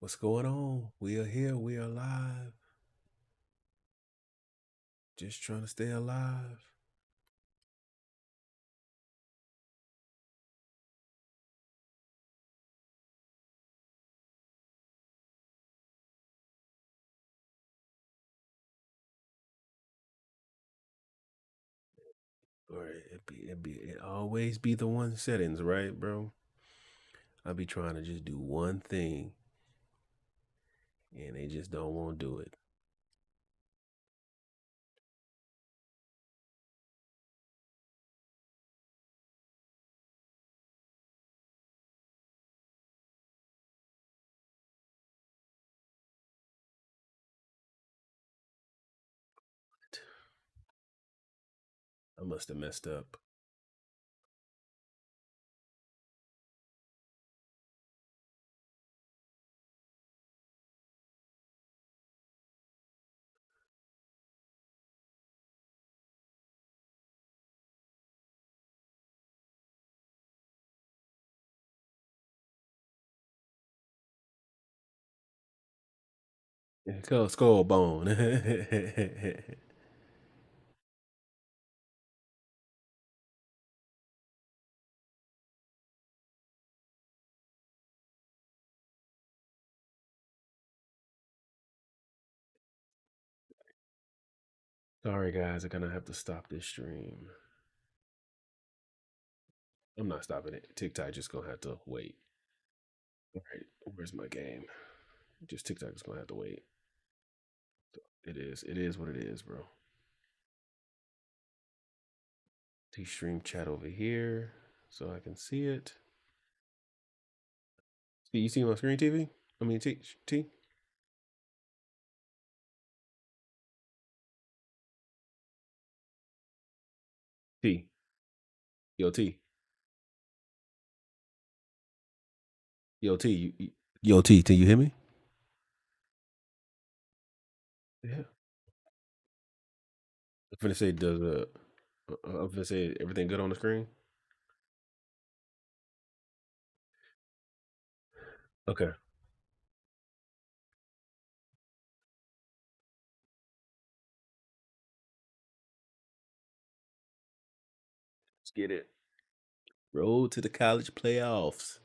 What's going on? We are here. We are live. Just trying to stay alive. Or it always be the one settings, right, bro? I be trying to just do one thing, and they just don't want to do it. I must have messed up. Skull bone. Sorry, guys. I'm gonna have to stop this stream. I'm not stopping it. TikTok just gonna have to wait. All right, where's my game? Just TikTok is gonna have to wait. It is. It is what it is, bro. T stream chat over here so I can see it. See, you see my screen TV? I mean, T. T. Yo, T. Yo, T. Yo, T. Can you hear me? Yeah. I'm finna say, I'm finna say everything good on the screen? Okay. Let's get it. Road to the college playoffs.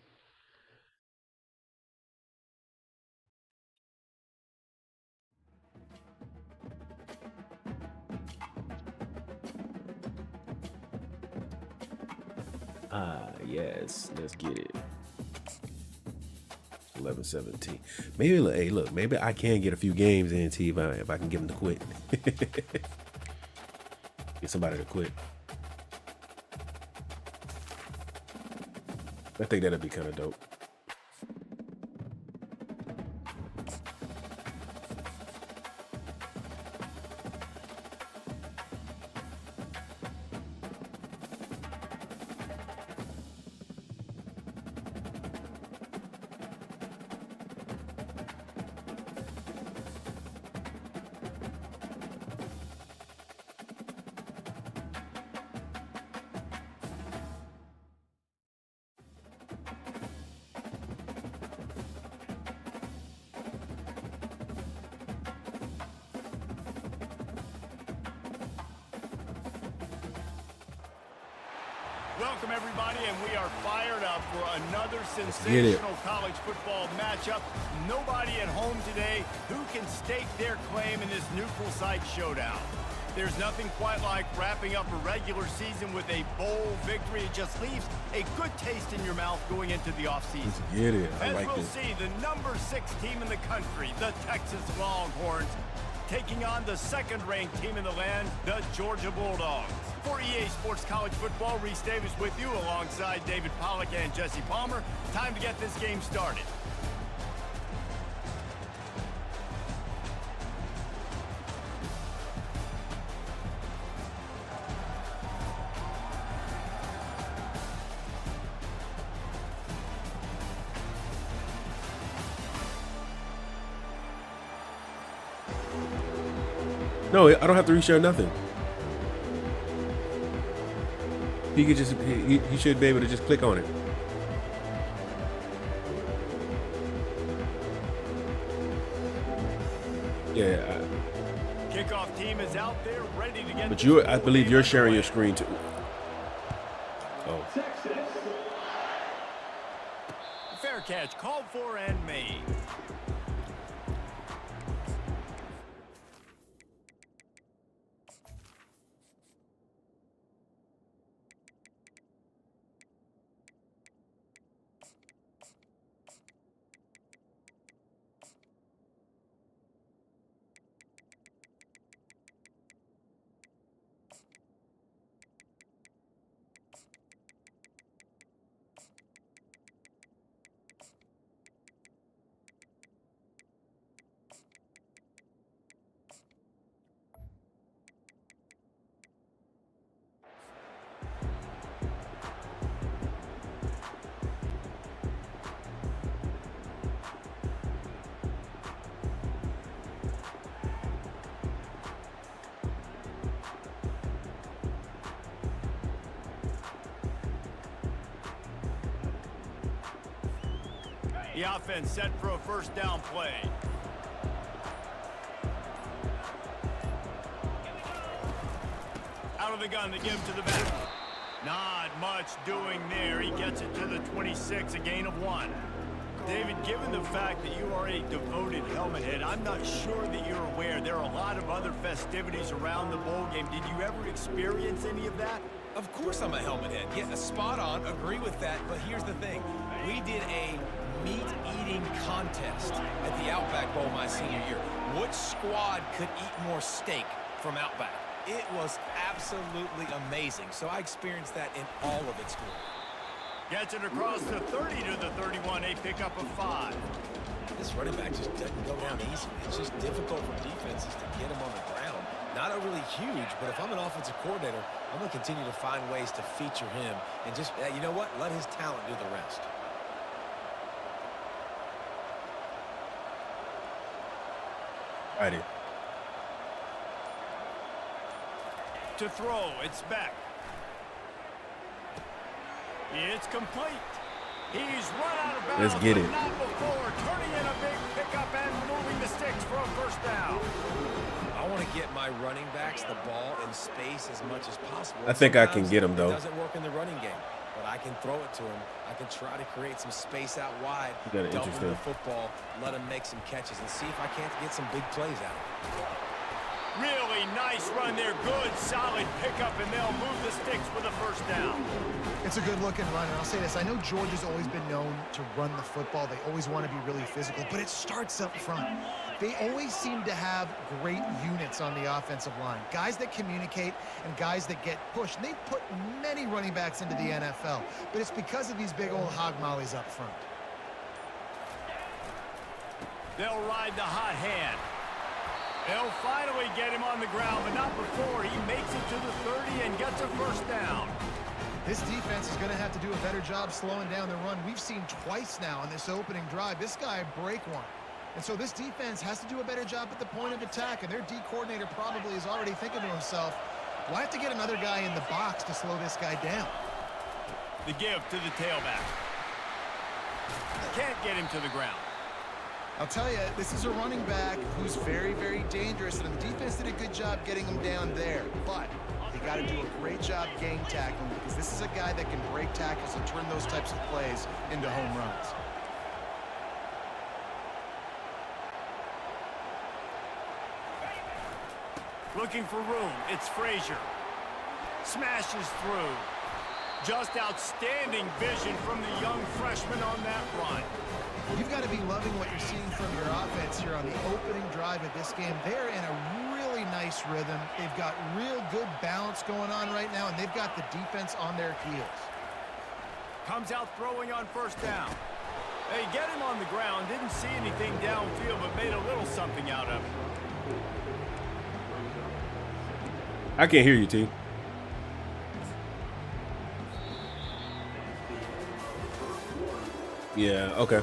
Ah, yes. Let's get it. 11-17. Maybe, hey, look, maybe I can get a few games in T if I can get them to quit. Get somebody to quit. I think that'd be kind of dope. Welcome, everybody, and we are fired up for another sensational college football matchup. Nobody at home today who can stake their claim in this neutral site showdown. There's nothing quite like wrapping up a regular season with a bowl victory. It just leaves a good taste in your mouth going into the offseason. Get it. I As like we'll this. see, the number 6 team in the country, the Texas Longhorns, taking on the second-ranked team in the land, the Georgia Bulldogs. For EA Sports College Football, Reese Davis with you alongside David Pollack and Jesse Palmer. Time to get this game started. No, I don't have to reshare nothing. He could just he should be able to just click on it. Yeah. Kickoff team is out there ready to get. But I believe you're sharing your screen too. Oh. Fair catch called for and made. The offense set for a first down play. Out of the gun to give to the back. Not much doing there. He gets it to the 26, a gain of 1. David, given the fact that you are a devoted helmet head, I'm not sure that you're aware there are a lot of other festivities around the bowl game. Did you ever experience any of that? Of course I'm a helmet head. Yeah, spot on. Agree with that. But here's the thing. We did a meat-eating contest at the Outback Bowl my senior year. Which squad could eat more steak from Outback? It was absolutely amazing. So I experienced that in all of its glory. Gets it across the 30 to the 31, a pickup of 5. This running back just doesn't go down easy. It's just difficult for defenses to get him on the ground. Not a really huge, but if I'm an offensive coordinator, I'm going to continue to find ways to feature him and just, you know what, let his talent do the rest. Righty. To throw, it's back. It's complete. He's run out of bounds. Let's get it. Not before, turning in a big pickup and moving the sticks for a first down. I want to get my running backs the ball in space as much as possible. I think I can get him, though. It doesn't work in the running game, but I can throw it to him. I can try to create some space out wide, dump him the football, let him make some catches, and see if I can't get some big plays out of it. Really nice run there. Good, solid pickup, and they'll move the sticks with a first down. It's a good-looking run, and I'll say this. I know Georgia's always been known to run the football. They always want to be really physical, but it starts up front. They always seem to have great units on the offensive line, guys that communicate and guys that get pushed. And they've put many running backs into the NFL, but it's because of these big old hog mollies up front. They'll ride the hot hand. They'll finally get him on the ground, but not before he makes it to the 30 and gets a first down. This defense is going to have to do a better job slowing down the run. We've seen twice now in this opening drive. This guy break one. And so this defense has to do a better job at the point of attack, and their D coordinator probably is already thinking to himself, well, I have to get another guy in the box to slow this guy down. The give to the tailback. Can't get him to the ground. I'll tell you, this is a running back who's very, very dangerous, and the defense did a good job getting him down there. But they got to do a great job gang tackling, because this is a guy that can break tackles and turn those types of plays into home runs. Looking for room. It's Frazier. Smashes through. Just outstanding vision from the young freshman on that run. You've got to be loving what you're seeing from your offense here on the opening drive of this game. They're in a really nice rhythm. They've got real good balance going on right now, and they've got the defense on their heels. Comes out throwing on first down. They get him on the ground. Didn't see anything downfield, but made a little something out of it. I can't hear you, T. Yeah, okay.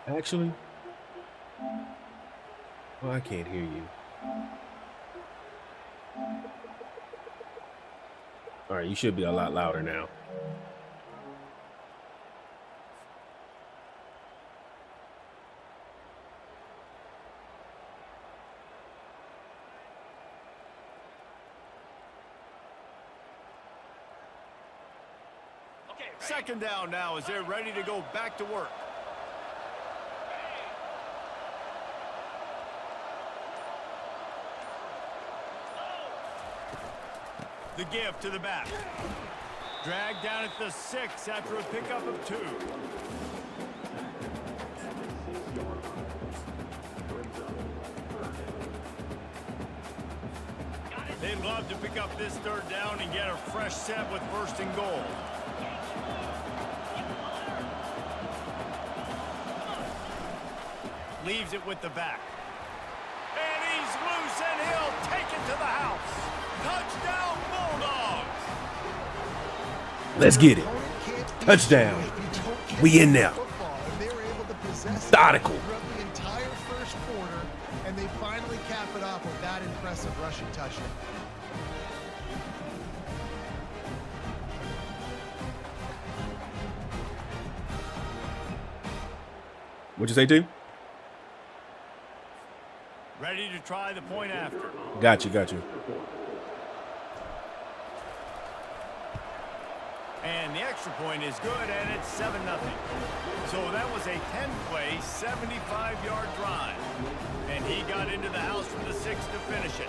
Actually, well, I can't hear you. All right, you should be a lot louder now. Second down now as they're ready to go back to work. The give to the back. Dragged down at the 6 after a pickup of 2. They'd love to pick up this third down and get a fresh set with first and goal. Leaves it with the back. And he's loose, and he'll take it to the house. Touchdown, Bulldogs! Let's get it. Touchdown. We in there. Methodical. The entire first quarter, and they finally cap it off with that impressive rushing touchdown. What'd you say, T? Ready to try the point after. Got you. And the extra point is good, and it's 7-0. So that was a 10-play, 75-yard drive. And he got into the house from the 6 to finish it.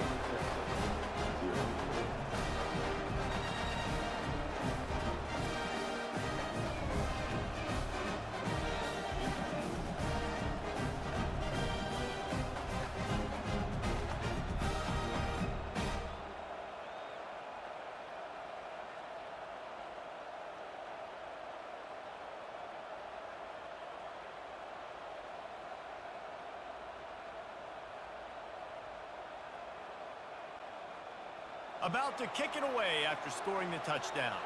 About to kick it away after scoring the touchdown.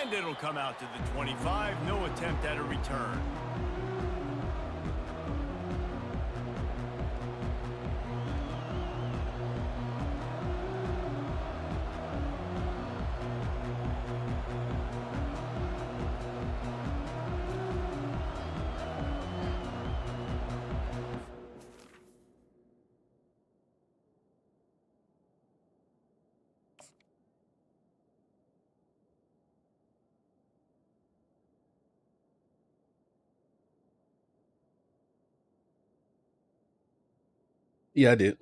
And it'll come out to the 25. No attempt at a return. Yeah, I did.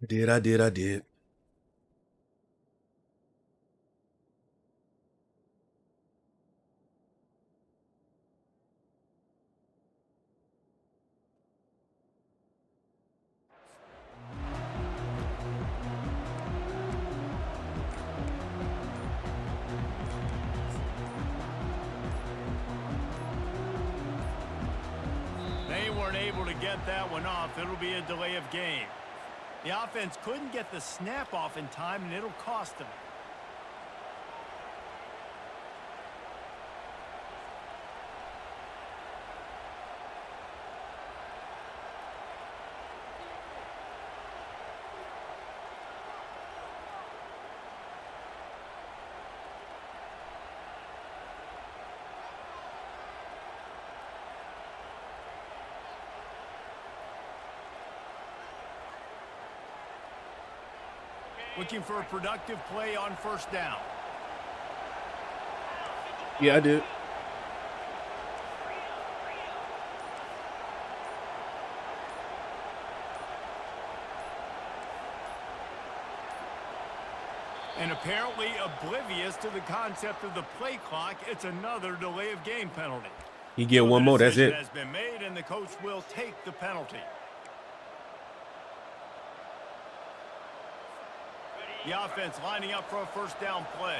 I did. They weren't able to get that one off. It'll be a delay of game. The offense couldn't get the snap off in time, and it'll cost them. Looking for a productive play on first down. Yeah, I did. And apparently oblivious to the concept of the play clock, it's another delay of game penalty. You get one more, that's it. Has been made, and the coach will take the penalty. The offense lining up for a first down play.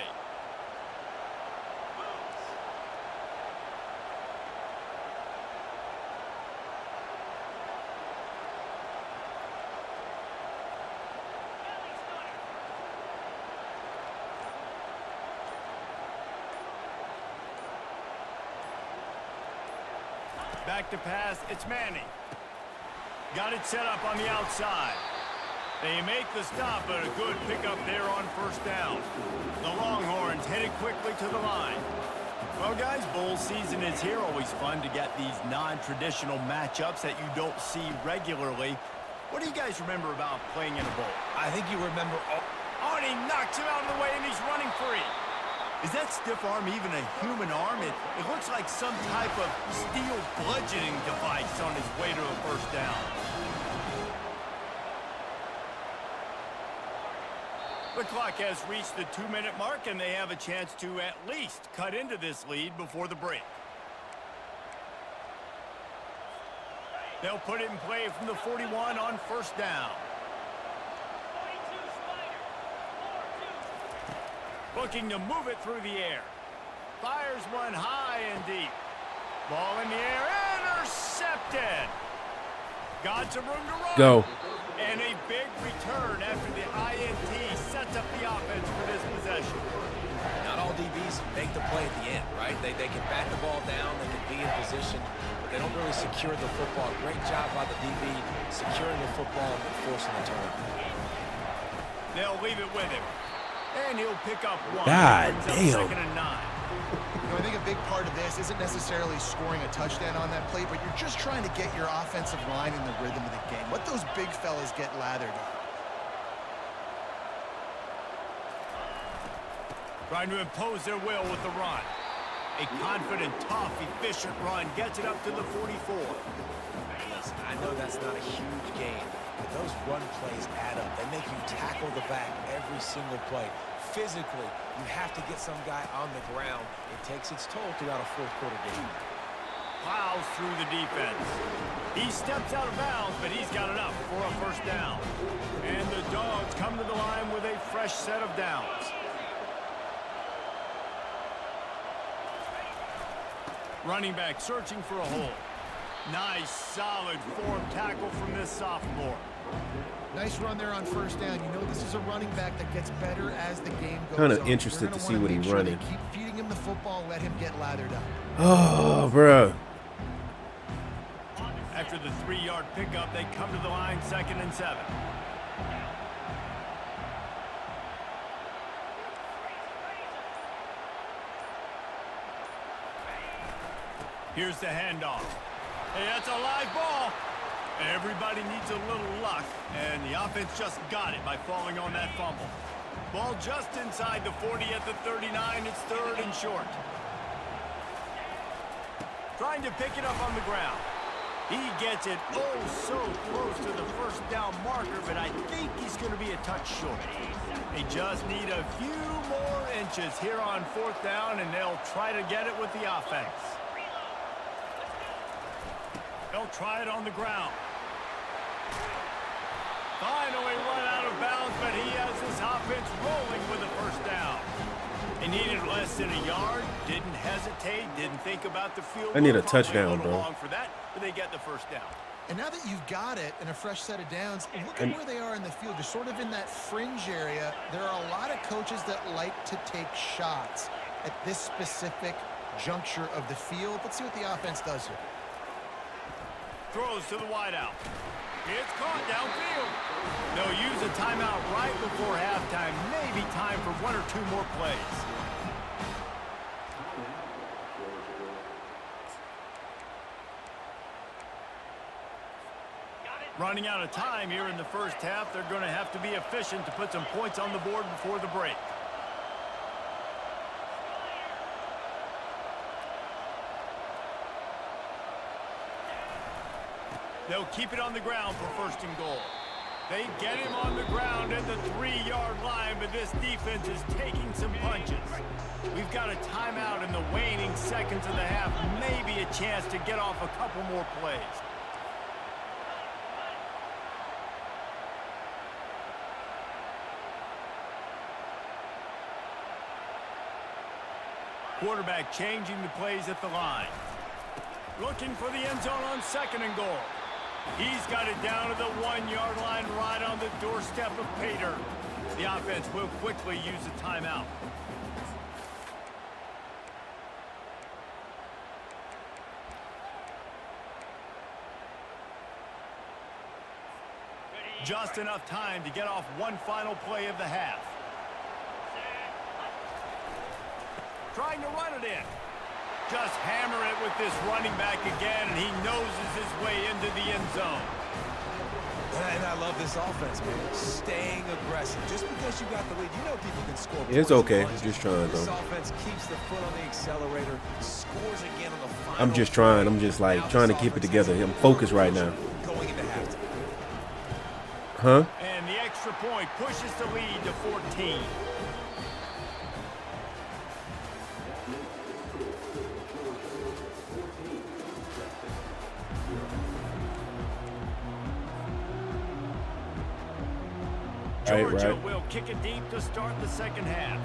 Back to pass, it's Manning. Got it set up on the outside. They make the stop, but a good pickup there on first down. The Longhorns headed quickly to the line. Well, guys, bowl season is here. Always fun to get these non-traditional matchups that you don't see regularly. What do you guys remember about playing in a bowl? I think you remember... Oh, and he knocks him out of the way, and he's running free. Is that stiff arm even a human arm? It looks like some type of steel bludgeoning device on his way to a first down. The clock has reached the 2-minute mark, and they have a chance to at least cut into this lead before the break. They'll put it in play from the 41 on first down. Looking to move it through the air. Fires one high and deep. Ball in the air, intercepted. Got some room to run. Go. And a big return after the INT sets up the offense for this possession. Not all DBs make the play at the end, right? They can bat the ball down, they can be in position, but they don't really secure the football. Great job by the DB securing the football and forcing the turnover. They'll leave it with him. And he'll pick up one. God damn. Second and 9. You know, I think a big part of this isn't necessarily scoring a touchdown on that play, but you're just trying to get your offensive line in the rhythm of the game. Let those big fellas get lathered up. Trying to impose their will with the run. A confident, tough, efficient run gets it up to the 44. Listen, I know that's not a huge gain, but those run plays add up. They make you tackle the back every single play. Physically, you have to get some guy on the ground. It takes its toll throughout a fourth-quarter game. Plows through the defense. He steps out of bounds, but he's got enough for a first down. And the Dogs come to the line with a fresh set of downs. Running back searching for a hole. Nice, solid form tackle from this sophomore. Nice run there on first down. You know this is a running back that gets better as the game goes on. Kind of interested to see what he's running. Keep feeding him the football, let him get lathered up. Oh, bro. After the 3-yard pickup, they come to the line, 2nd and 7. Here's the handoff. Hey, that's a live ball. Everybody needs a little luck, and the offense just got it by falling on that fumble. Ball just inside the 40 at the 39. It's 3rd and short. Trying to pick it up on the ground. He gets it oh so close to the first down marker, but I think he's going to be a touch short. They just need a few more inches here on 4th down, and they'll try to get it with the offense. They'll try it on the ground. Finally run out of bounds, but he has his offense rolling with a first down. They needed less than a yard, didn't hesitate, didn't think about the field. I need a touchdown, bro. For that, but they get the first down. And now that you've got it and a fresh set of downs, look at where they are in the field. They're sort of in that fringe area. There are a lot of coaches that like to take shots at this specific juncture of the field. Let's see what the offense does here. Throws to the wideout. It's caught downfield. They'll use a timeout right before halftime. Maybe time for 1 or 2 more plays. Running out of time here in the first half. They're going to have to be efficient to put some points on the board before the break. They'll keep it on the ground for 1st and goal. They get him on the ground at the 3-yard line, but this defense is taking some punches. We've got a timeout in the waning seconds of the half. Maybe a chance to get off a couple more plays. Quarterback changing the plays at the line. Looking for the end zone on 2nd and goal. He's got it down to the 1-yard line right on the doorstep of Pater. The offense will quickly use a timeout. Just enough time to get off one final play of the half. Trying to run it in. Just hammer it with this running back again, and he noses his way into the end zone. And I love this offense, man. Staying aggressive. Just because you got the lead, you know people can score. It's okay. Just trying, This though. offense keeps the foot on the accelerator, scores again on the final. I'm just trying. I'm just like trying to keep it together. I'm focused right now. Going into halftime. Huh? And the extra point pushes the lead to 14. Georgia will kick it deep to start the second half.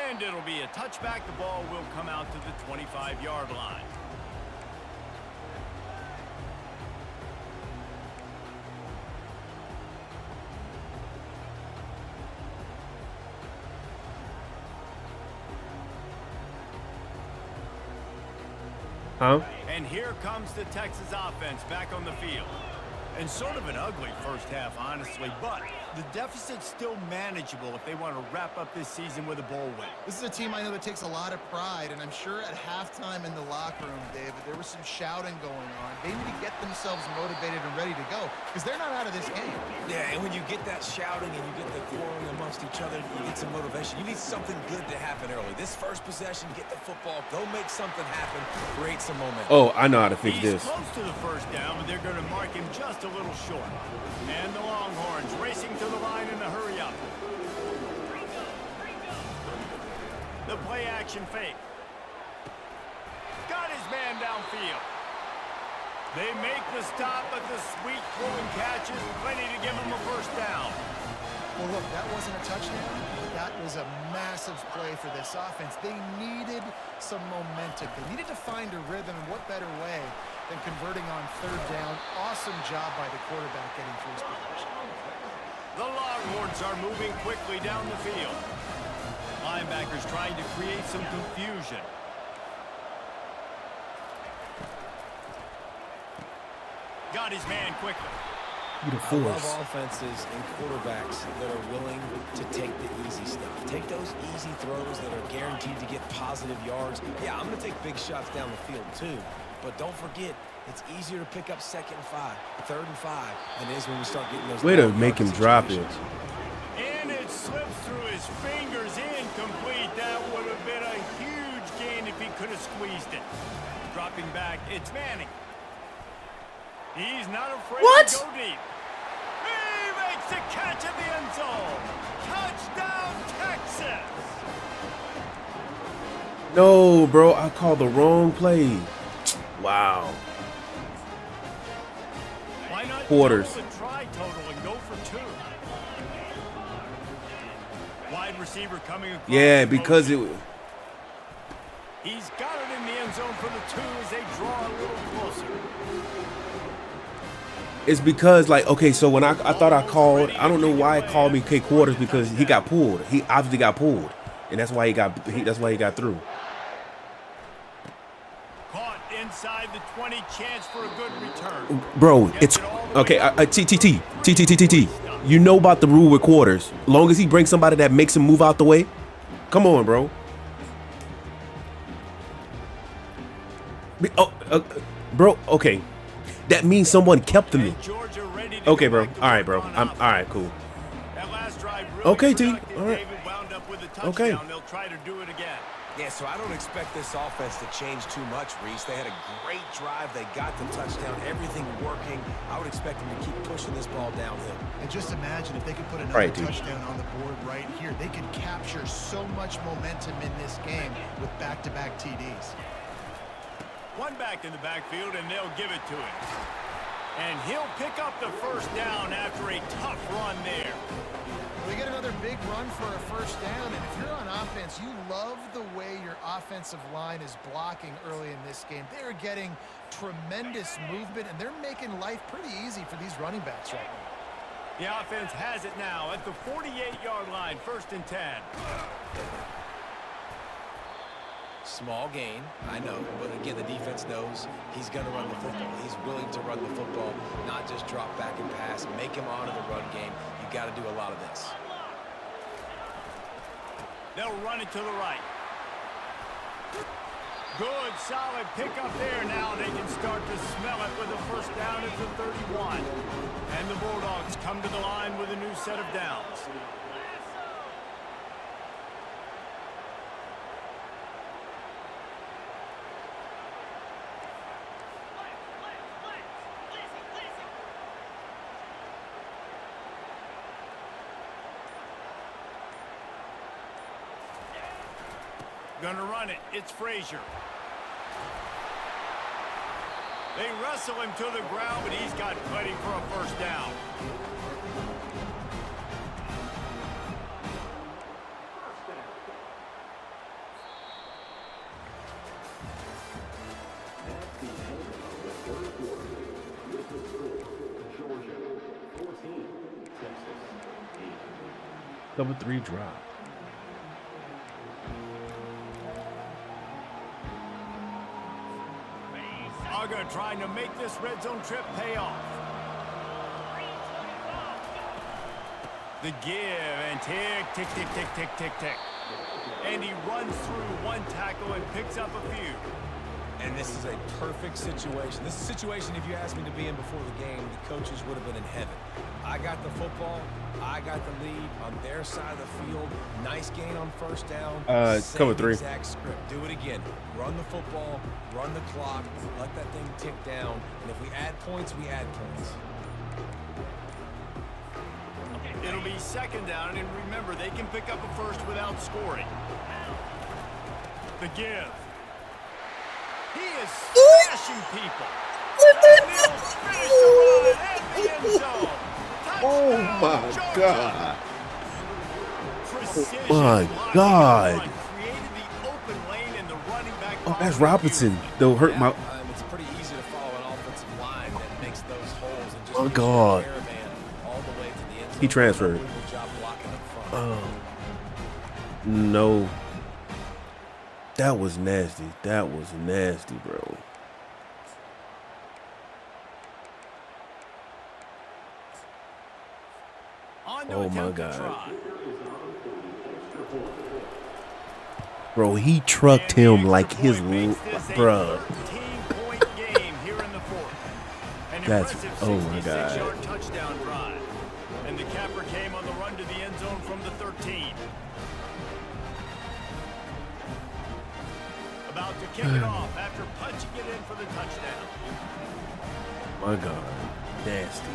And it'll be a touchback. The ball will come out to the 25-yard line. Huh? And here comes the Texas offense back on the field. And sort of an ugly first half, honestly, but the deficit's still manageable if they want to wrap up this season with a bowl win. This is a team I know that takes a lot of pride, and I'm sure at halftime in the locker room, David, there was some shouting going on. They need to get themselves motivated and ready to go, because they're not out of this game. Yeah, and when you get that shouting and you get the quarreling amongst each other, you get some motivation. You need something good to happen early. This first possession, get the football, go make something happen, create some momentum. Oh, I know how to fix this. He's close to the first down, but they're going to mark him just a little short. And the Longhorns racing to the line in a hurry up. The play action fake. Got his man downfield. They make the stop, but the sweet throwing catch is plenty to give them a first down. Well, look, that wasn't a touchdown, but that was a massive play for this offense. They needed some momentum. They needed to find a rhythm, and what better way than converting on third down. Awesome job by the quarterback getting through his progression. The Longhorns are moving quickly down the field. Linebackers trying to create some confusion. Got his man quickly. I love offenses and quarterbacks that are willing to take the easy stuff. Take those easy throws that are guaranteed to get positive yards. Yeah, I'm going to take big shots down the field too, But don't forget, it's easier to pick up 2nd and 5, 3rd and 5 than it is when we start getting those. Way to make him drop it. And it slips through his fingers, incomplete. That would have been a huge gain if he could have squeezed it. Dropping back, it's Manning. He's not afraid to go deep. He makes the catch in the end zone. Touchdown, Texas. No, bro, I called the wrong play. Wow. Why not Quarters. double the try total and go for 2? Wide receiver coming across. Yeah, because it. He's got it in the end zone for the 2 as they draw a little closer. It's because, like, okay, so when I thought I called, I don't know why it called me K quarters because he got pulled. He obviously got pulled, and that's why he got through. Caught inside the 20, chance for a good return. Bro, it's okay. T. You know about the rule with quarters. Long as he brings somebody that makes him move out the way. Come on, bro. Bro, okay. That means someone kept me. Okay, bro. All right, bro. I'm all right. Cool. Okay, T. All right. Okay. They'll try to do it again. Yeah, so I don't expect this offense to change too much, Reese. They had a great drive. They got the touchdown. Everything working. I would expect them to keep pushing this ball downhill. And just imagine if they could put another touchdown on the board right here. They could capture so much momentum in this game with back-to-back TDs. One back in the backfield, and they'll give it to him. And he'll pick up the first down after a tough run there. We get another big run for a first down, and if you're on offense, you love the way your offensive line is blocking early in this game. They're getting tremendous movement, and they're making life pretty easy for these running backs right now. The offense has it now at the 48-yard line, 1st and 10. Small gain, I know, but again, the defense knows he's going to run the football. He's willing to run the football, not just drop back and pass, make him honor the run game. You got to do a lot of this. They'll run it to the right. Good, solid pickup there. Now they can start to smell it with a first down at the 31. And the Bulldogs come to the line with a new set of downs. Gonna run it. It's Frazier. They wrestle him to the ground, but he's got plenty for a first down. Number 3 drop. Aga trying to make this red zone trip pay off. The give and tick, tick, tick, tick, tick, tick, tick. And he runs through one tackle and picks up a few. And this is a perfect situation. This is a situation, if you asked me to be in before the game, the coaches would have been in heaven. I got the football. I got the lead on their side of the field. Nice gain on first down. Cover 3. Exact script. Do it again. Run the football. Run the clock. Let that thing tick down. And if we add points, we add points. It'll be 2nd down, and remember, they can pick up a first without scoring. The give. He is smashing people. And he'll finish the run at the end zone. Oh my God. Oh my God. Oh, that's Robinson. They'll hurt my. It's pretty easy to follow an offensive line that makes those holes and just Oh God. all the way to the end zone. He transferred. Good job blocking up front. Oh no. That was nasty. That was nasty, bro. Oh my God. Bro, he trucked him like his bruh. That's, impressive oh my God. 66-yard touchdown drive. And the capper came on the run to the end zone from the 13. About to kick it off after punching it in for the touchdown. My God. Nasty.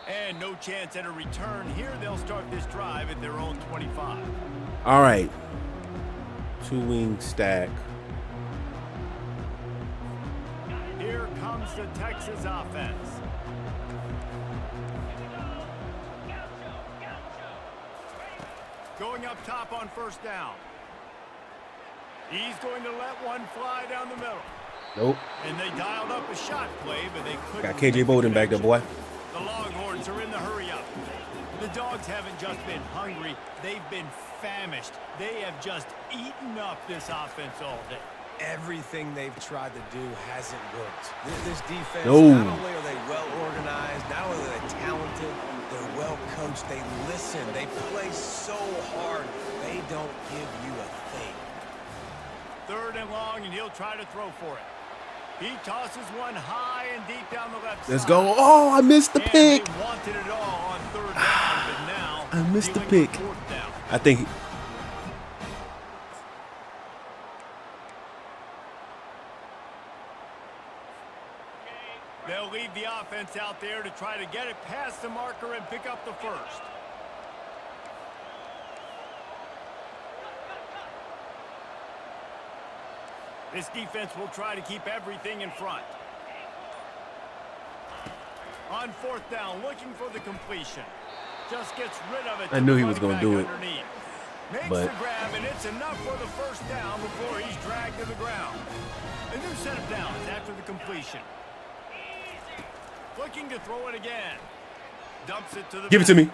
And no chance at a return here. They'll start this drive at their own 25. All right. 2-wing stack. Here comes the Texas offense. Going up top on first down. He's going to let one fly down the middle. Nope. And they dialed up a shot play, but they couldn't. Got KJ Bolden back there, boy. The Longhorns are in the hurry up. The Dogs haven't just been hungry, they've been famished. They have just eaten up this offense all day. Everything they've tried to do hasn't worked. This defense, No. not only are they well organized, not only are they talented, they're well coached. They listen. They play so hard. They don't give you a thing. 3rd and long, and he'll try to throw for it. He tosses one high and deep down the left Let's side. go. Oh, I missed the And pick. they wanted it all on 3rd down, but now I missed the dealing with pick. 4th down. I think. They'll leave the offense out there to try to get it past the marker and pick up the first. This defense will try to keep everything in front. On 4th down, looking for the completion. Just gets rid of it. I knew he was going to do it. Makes But the grab, and it's enough for the first down before he's dragged to the ground. A new set of downs after the completion. Looking to throw it again. Dumps it to the give it to me.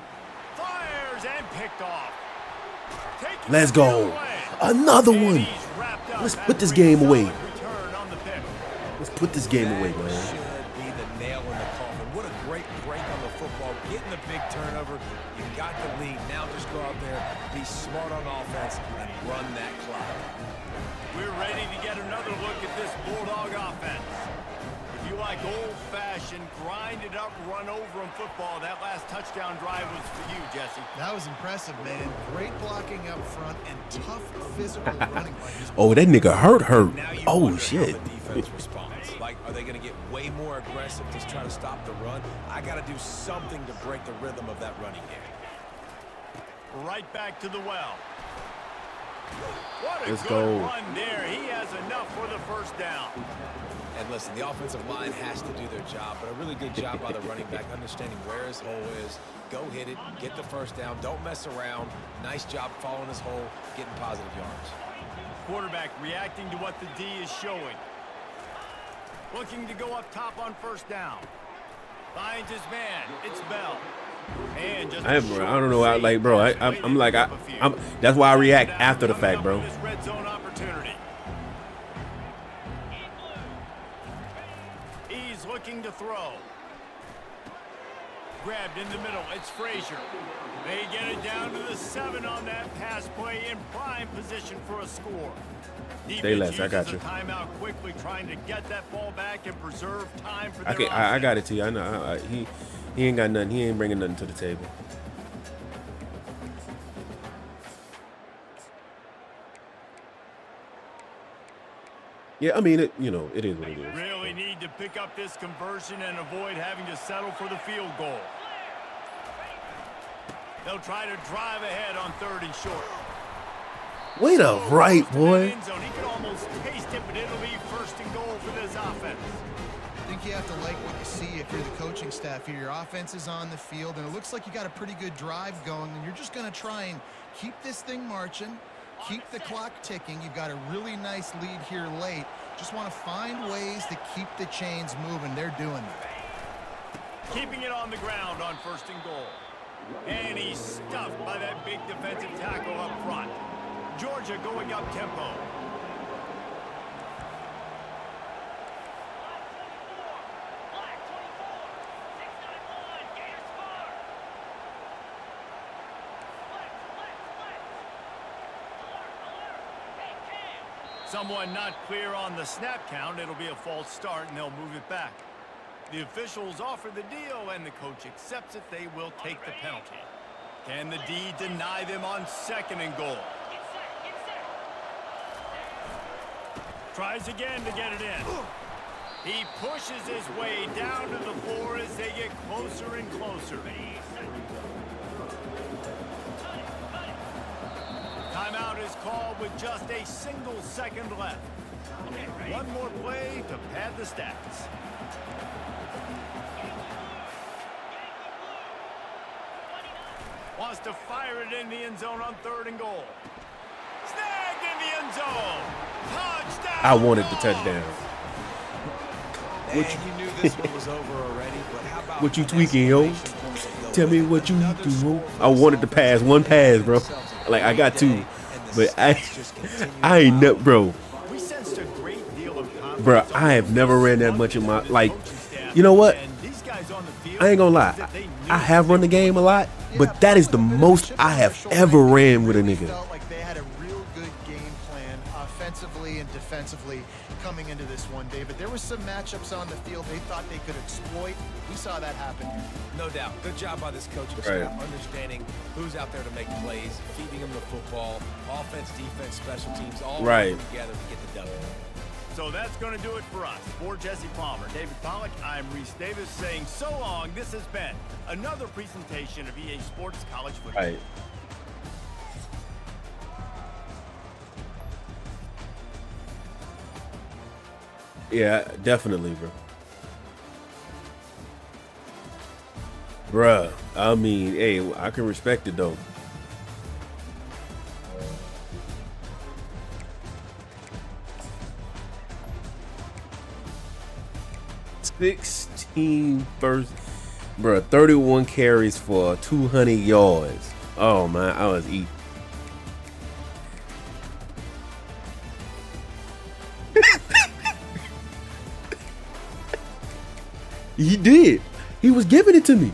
Fires and picked off. Taking Let's the go. field away. Another And one. he's wrapped up Let's after put this a game away. solid return on the pick. Let's put this game away, That man. should be the nail in the coffin. What a great break on the football. Getting the big turnover. You got the lead. Now just go out there, be smart on offense, and run that clock. We're ready to get another look at this Bulldog offense. If you like old-fashioned, grind-it-up, run-over-'em football, that last touchdown drive was for you, Jesse. That was impressive, man. Great blocking up front and tough physical running by his Oh, that nigga hurt. Now you Oh, wonder shit. how the defense responds. Like, are they going to get way more aggressive to try to stop the run? I got to do something to break the rhythm of that running game. Right back to the well. What a Let's good go. run there. He has enough for the first down. And listen, the offensive line has to do their job, but a really good job by the running back, understanding where his hole is. Go hit it, get the first down, don't mess around. Nice job following his hole, getting positive yards. Quarterback reacting to what the D is showing. Looking to go up top on first down. Finds his man. It's Bell. And just I don't know. I'm that's why I react after the fact, bro. This red zone opportunity. He's looking to throw. Grabbed in the middle. It's Frazier. They get it down to the 7 on that pass play in prime position for a score. Stay less. I got you. Timeout quickly, trying to get that ball back and preserve time for Okay, I got it to you. I know. He ain't got nothing. He ain't bringing nothing to the table. Yeah, I mean, it is what it is. Really need to pick up this conversion and avoid having to settle for the field goal. They'll try to drive ahead on 3rd and short. Way to right, boy. He can almost taste it, but it'll be 1st and goal for this offense. I think you have to like what you see if you're the coaching staff here. Your offense is on the field, and it looks like you got a pretty good drive going, and you're just going to try and keep this thing marching, keep the clock ticking. You've got a really nice lead here late. Just want to find ways to keep the chains moving. They're doing that. Keeping it on the ground on 1st and goal. And he's stuffed by that big defensive tackle up front. Georgia going up tempo. Someone not clear on the snap count. It'll be a false start, and they'll move it back. The officials offer the deal, and the coach accepts it. They will take the penalty. Can the D deny them on 2nd and goal? Tries again to get it in. He pushes his way down to the floor as they get closer and closer. Timeout is called with just a single second left. One more play to pad the stats. Wants to fire it in the end zone on 3rd and goal. Snagged in the end zone. Touchdown. I wanted the touchdown. And you knew this one was over already, but how about What you tweaking, yo? Tell me what you do. I wanted to pass one pass, bro. Like, I got 2. But I ain't never, bro. We sensed a great deal of confidence. Bro, I have never ran that much in my, like, you know what? I ain't gonna lie. I have run the game a lot, but that is the most I have ever ran with a nigga. Felt like they had a real good game plan offensively and defensively coming into this one, David. There were some matchups on the field they thought they could exploit. We saw that happen here. No doubt. Good job by this coaching Right. staff, understanding who's out there to make plays, feeding them the football, offense, defense, special teams, all Right. working together to get the W. So that's going to do it for us. For Jesse Palmer, David Pollack, I'm Reese Davis saying so long. This has been another presentation of EA Sports College Football. Right. Yeah, definitely, bro. Bruh, I mean, hey, I can respect it though. Bruh, 31 carries for 200 yards. Oh man, I was eating. He did. He was giving it to me.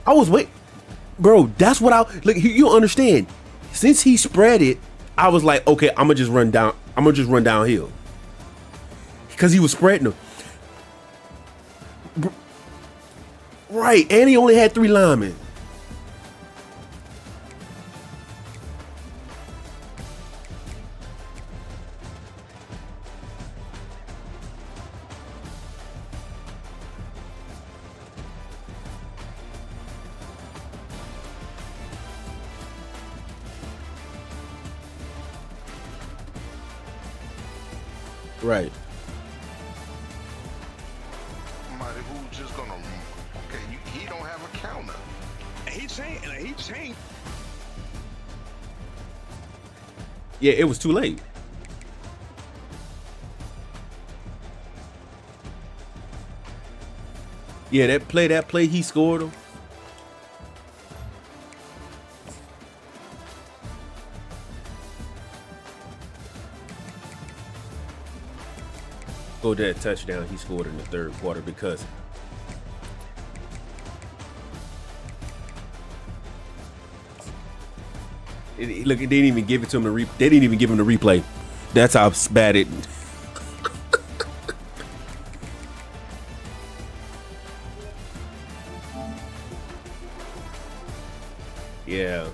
I was waiting. Bro, that's what I look. You understand? Since he spread it, I was like, okay, I'm gonna just run down. I'm gonna just run downhill because he was spreading them. Right, and he only had 3 linemen. Right. Somebody who's just gonna, okay, he don't have a counter. He changed. Yeah, it was too late. Yeah, that play, he scored him. Go that touchdown he scored in the 3rd quarter because look, they didn't even give it to him they didn't even give him the replay. That's how bad it. Yeah.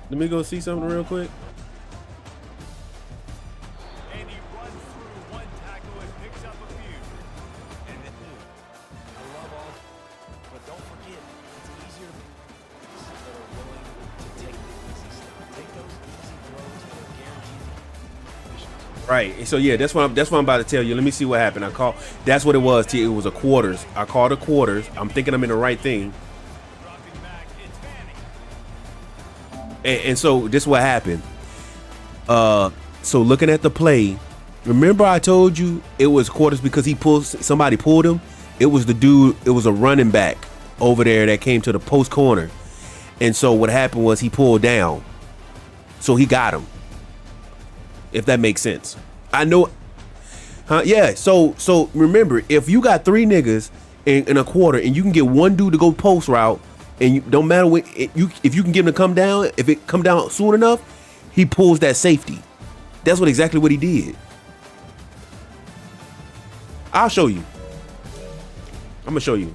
Let me go see something real quick. And he runs through one tackle and picks up a few. And then, I love all, but don't forget, it's easier that are willing to take the easy stuff. Take those easy throws that are guaranteed. Right. So yeah, that's what I'm about to tell you. Let me see what happened. That's what it was. T. It was a quarters. I called a quarters. I'm thinking I'm in the right thing. Dropping back, it's Manning. And so this is what happened. So looking at the play, remember I told you it was quarters because somebody pulled him. It was the dude. It was a running back over there that came to the post corner. And so what happened was he pulled down. So he got him. If that makes sense. I know. Huh? Yeah. So remember, if you got 3 niggas in a quarter, and you can get one dude to go post route, and you don't matter when if you can get him to come down, if it come down soon enough, he pulls that safety. That's exactly what he did. I'll show you. I'm gonna show you.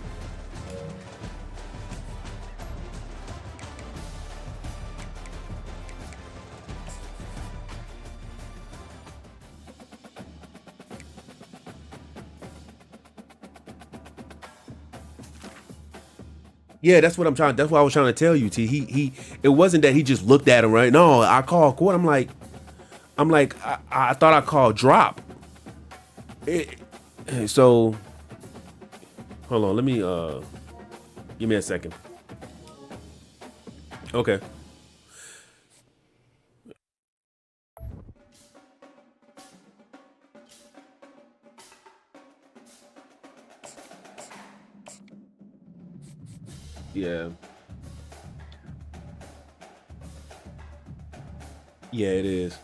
Yeah, that's what I'm trying. That's what I was trying to tell you, T. He. It wasn't that he just looked at him, right? No, I called court. I'm like, I thought I called drop. So, hold on. Let me. Give me a second. Okay. Yeah. Yeah, it is.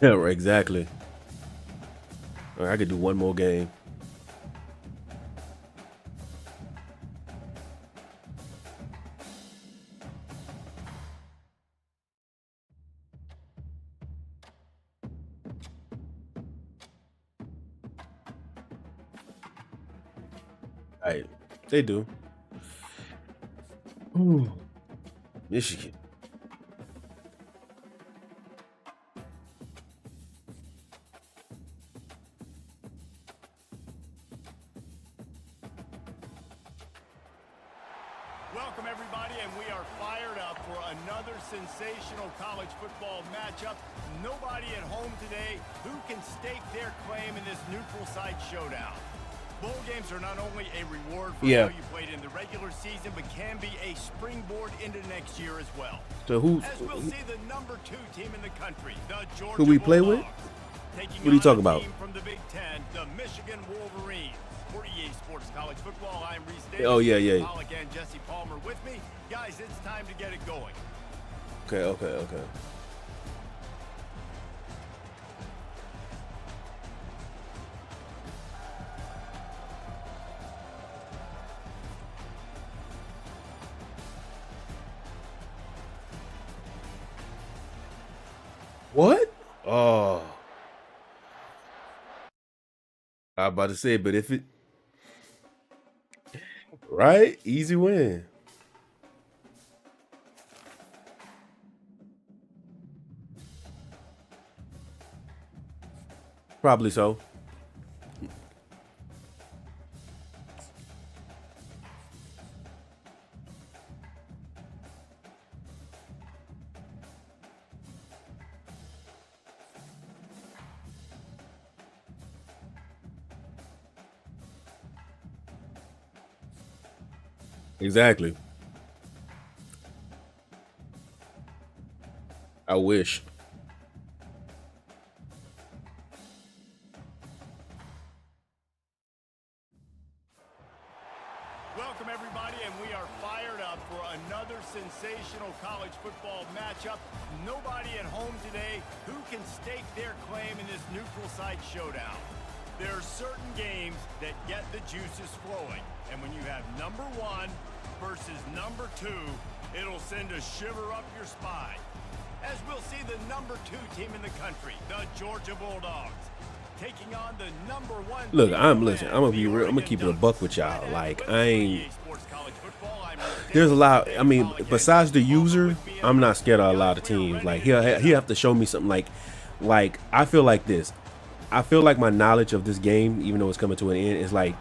Yeah, right, exactly. All right, I could do one more game. Right. They do. Ooh. Michigan. Welcome, everybody, and we are fired up for another sensational college football matchup. Nobody at home today who can stake their claim in this neutral site showdown. Bowl games are not only a reward for how you played in the regular season, but can be a springboard into next year as well. So who? As we'll see the #2 team in the country, the Georgia Who we play with? Taking What are you talking on a about? team from the Big Ten, the Michigan Wolverines. For EA Sports College Football, I'm Reese Davis. Oh, yeah. Pollock and Jesse Palmer with me. Guys, it's time to get it going. Okay. What? Oh. I was about to say, but if it right, easy win. Probably so. Exactly. I wish. Welcome, everybody, and we are fired up for another sensational college football matchup. Nobody at home today who can stake their claim in this neutral site showdown. There are certain games that get the juices flowing, and when you have #1 versus #2, it'll send a shiver up your spine. As we'll see the #2 team in the country, the Georgia Bulldogs, taking on the #1. Look, I'm gonna be real. I'm gonna keep it a buck with y'all. Like, I ain't. There's a lot. I mean, besides the user, I'm not scared of a lot of teams. Like, he'll have to show me something. Like I feel like this. I feel like my knowledge of this game, even though it's coming to an end, is like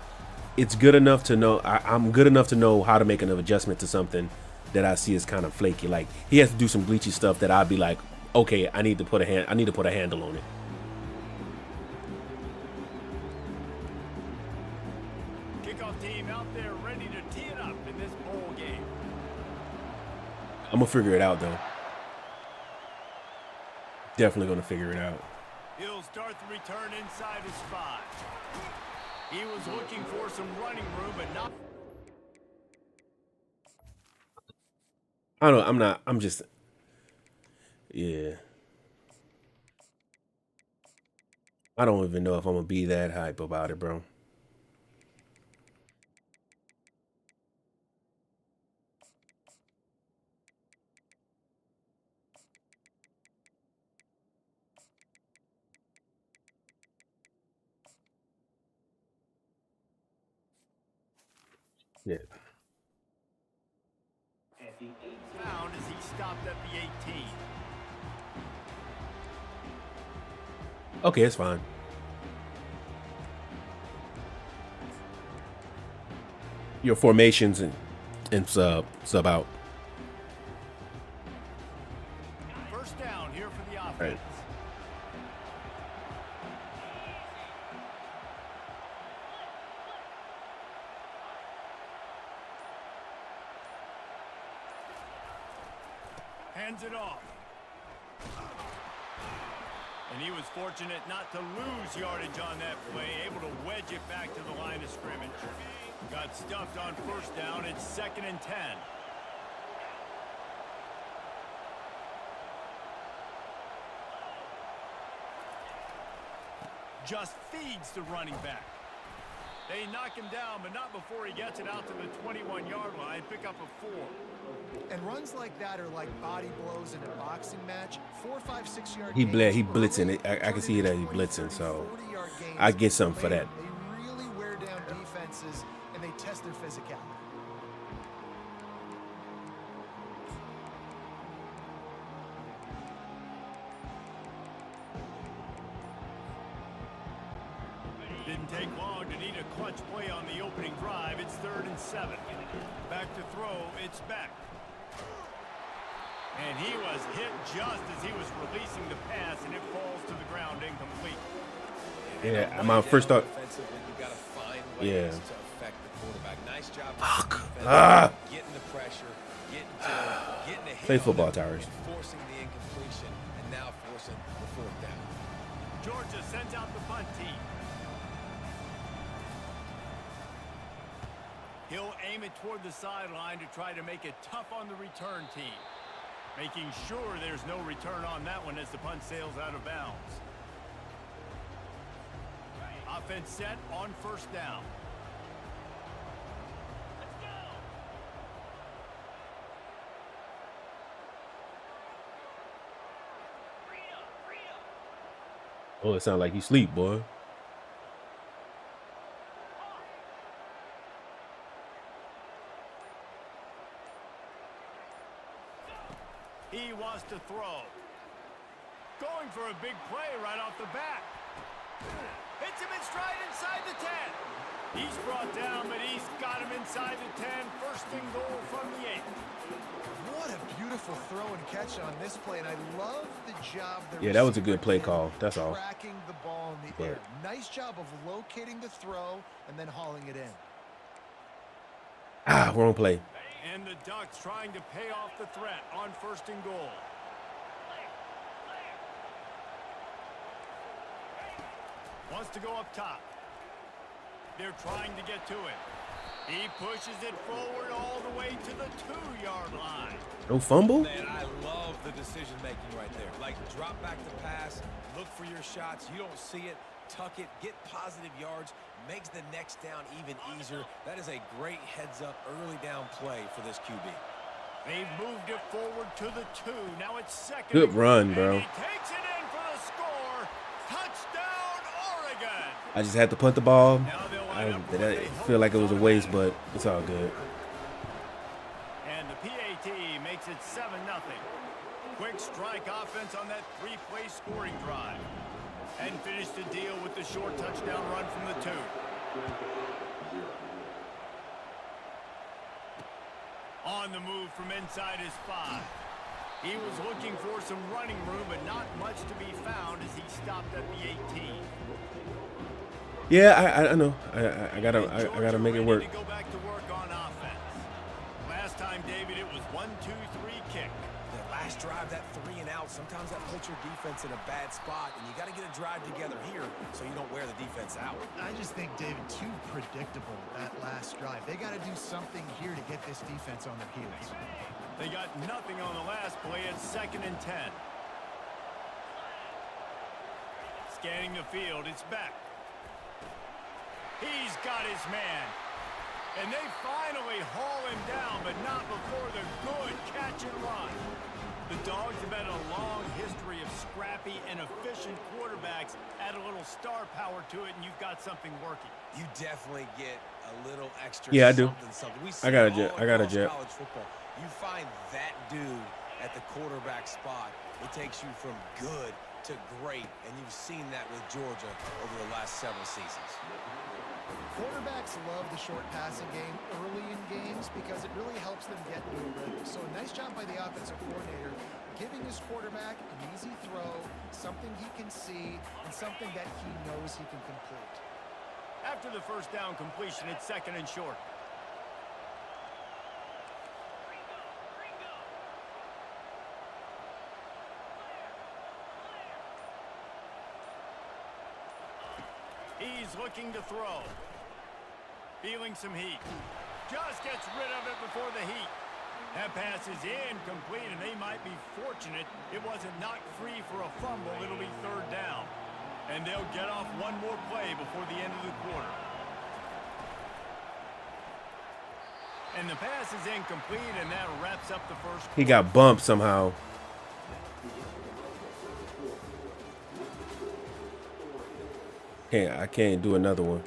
it's good enough to know. I'm good enough to know how to make an adjustment to something that I see is kind of flaky. Like, he has to do some bleachy stuff that I'd be like, okay, I need to put a handle on it. Kickoff team out there ready to tee it up in this bowl game. I'm gonna figure it out though. Definitely gonna figure it out. He'll start the return inside his 5. He was looking for some running room, but not. I don't know. I'm not. I'm just. Yeah. I don't even know if I'm gonna be that hype about it, bro. Yeah. Found as he stopped at the 18. Okay, it's fine. Your formations and sub out. First down here for the offense. Right. Hands it off. And he was fortunate not to lose yardage on that play, able to wedge it back to the line of scrimmage. Got stuffed on first down. It's 2nd and 10. Just feeds the running back. They knock him down, but not before he gets it out to the 21-yard line. Pick up a 4. And runs like that are like body blows in a boxing match. 4, 5, 6 yard. He blitzing. I can see that he's blitzing, so I get something for that. They really wear down defenses and they test their physicality. Didn't take long to need a clutch play on the opening drive. It's 3rd and 7. Back to throw. It's back. And he was hit just as he was releasing the pass, and it falls to the ground incomplete. Yeah, my first thought. You gotta find ways to affect the quarterback. Nice job. Fuck. Getting the pressure, getting the hit. Play football, Towers. Forcing the incompletion, and now forcing the 4th down. Georgia sends out the punt team. He'll aim it toward the sideline to try to make it tough on the return team. Making sure there's no return on that one as the punt sails out of bounds. Offense set on first down. Oh, it sounds like you sleep, boy. He wants to throw. Going for a big play right off the bat. Hits him in stride inside the 10. He's brought down, but he's got him inside the 10. First and goal from the 8. What a beautiful throw and catch on this play, and I love the job. Yeah, that was a good play call. That's all. Tracking the ball in the air. Nice job of locating the throw and then hauling it in. Ah, wrong play. And the Ducks trying to pay off the threat on first and goal. Wants to go up top. They're trying to get to it. He pushes it forward all the way to the 2-yard line. No fumble? Man, I love the decision-making right there. Like, drop back the pass, look for your shots. You don't see it, tuck it, get positive yards, makes the next down even easier. That is a great heads-up early down play for this QB. They've moved it forward to the 2. Now it's 2nd. Good run, bro. And he takes it in for the score. Touchdown, Oregon. I just had to punt the ball. I feel like it was a waste, but it's all good. And the PAT makes it 7-0. Quick strike offense on that 3-play scoring drive. And finish the deal with the short touchdown run from the 2. On the move from inside his 5. He was looking for some running room, but not much to be found as he stopped at the 18. Yeah, I know. I gotta make it work. To go back to work on offense. Last time time, David, it was 1-2-3 kick. That last drive, that 3 and out, sometimes that puts your defense in a bad spot, and you got to get a drive together here so you don't wear the defense out. I just think, David, too predictable that last drive. They got to do something here to get this defense on their heels. They got nothing on the last play. It's 2nd and 10. Scanning the field, it's back. He's got his man. And they finally haul him down, but not before the good catch and run. The Dogs have had a long history of scrappy and efficient quarterbacks. Add a little star power to it, and you've got something working. You definitely get a little extra. Yeah, I do. Something. I got a jet. College football. You find that dude at the quarterback spot, it takes you from good to great, and you've seen that with Georgia over the last several seasons. Quarterbacks love the short passing game early in games because it really helps them get into a rhythm. So a nice job by the offensive coordinator giving his quarterback an easy throw, something he can see, and something that he knows he can complete. After the first down completion, it's 2nd and short. He's looking to throw. Feeling some heat. Just gets rid of it before the heat. That pass is incomplete, and they might be fortunate it wasn't knocked free for a fumble. It'll be 3rd down. And they'll get off one more play before the end of the quarter. And the pass is incomplete, and that wraps up the first quarter. He got bumped somehow. I can't do another one.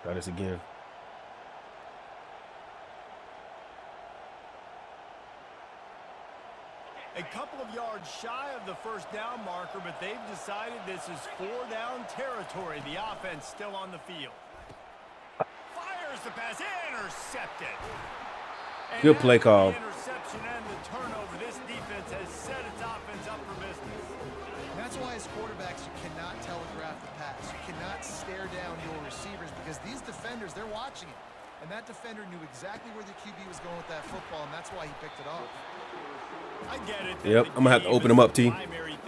Try this again. A couple of yards shy of the first down marker, but they've decided this is 4-down territory. The offense still on the field. Fires the pass, intercepted. And good play call. The interception and the turnover. This defense has set its offense up for business. And that's why as quarterbacks you cannot telegraph the pass. You cannot stare down your receivers because these defenders, they're watching it. And that defender knew exactly where the QB was going with that football, and that's why he picked it off. I get it. Yep, I'm going to have to open them up, T.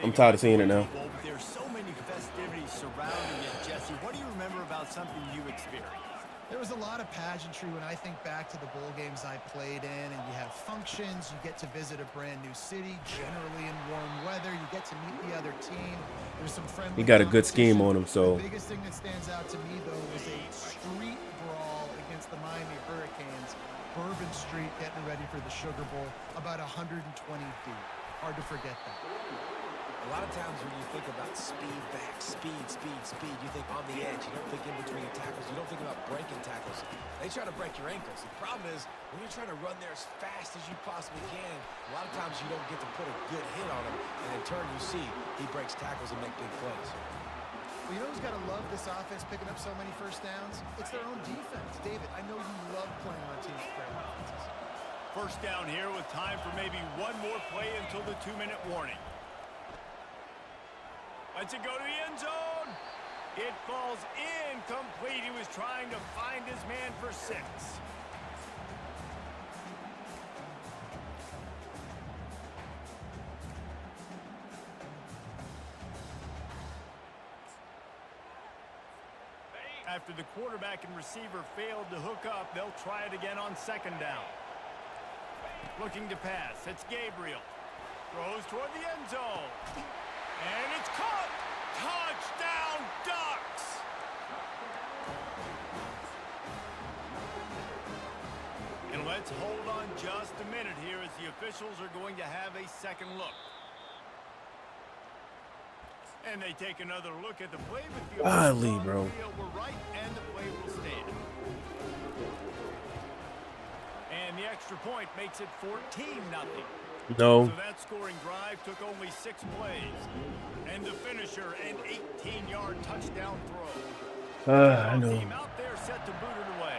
I'm tired of seeing it now. There's so many festivities surrounding it, Jesse. What do you remember about something you experienced? There was a lot of pageantry when I think back to the bowl games I played in, and you have functions, you get to visit a brand new city, generally in warm weather, you get to meet the other team. There's some friendly He got a good scheme on him, so. The biggest thing that stands out to me, though, was a street brawl against the Miami Hurricanes. Bourbon Street getting ready for the Sugar Bowl, about 120 deep. Hard to forget that. A lot of times when you think about speed back, speed, you think on the edge. You don't think in between tackles. You don't think about breaking tackles. They try to break your ankles. The problem is when you're trying to run there as fast as you possibly can, a lot of times you don't get to put a good hit on him, and in turn you see he breaks tackles and make big plays. Well, you know who's got to love this offense picking up so many first downs? It's their own defense. David, I know you love playing on teams with great offenses. First down here with time for maybe one more play until the 2-minute warning. Lets it go to the end zone. It falls incomplete. He was trying to find his man for 6. After the quarterback and receiver failed to hook up, they'll try it again on 2nd down. Looking to pass. It's Gabriel. Throws toward the end zone. And it's caught! Touchdown, Ducks! And let's hold on just a minute here as the officials are going to have a second look. And they take another look at the play with the Golly, bro. We're right, and the play will stand. And the extra point makes it 14-0. No. So that scoring drive took only 6 plays. And the finisher, an 18-yard touchdown throw. I know. Team out there set to boot it away.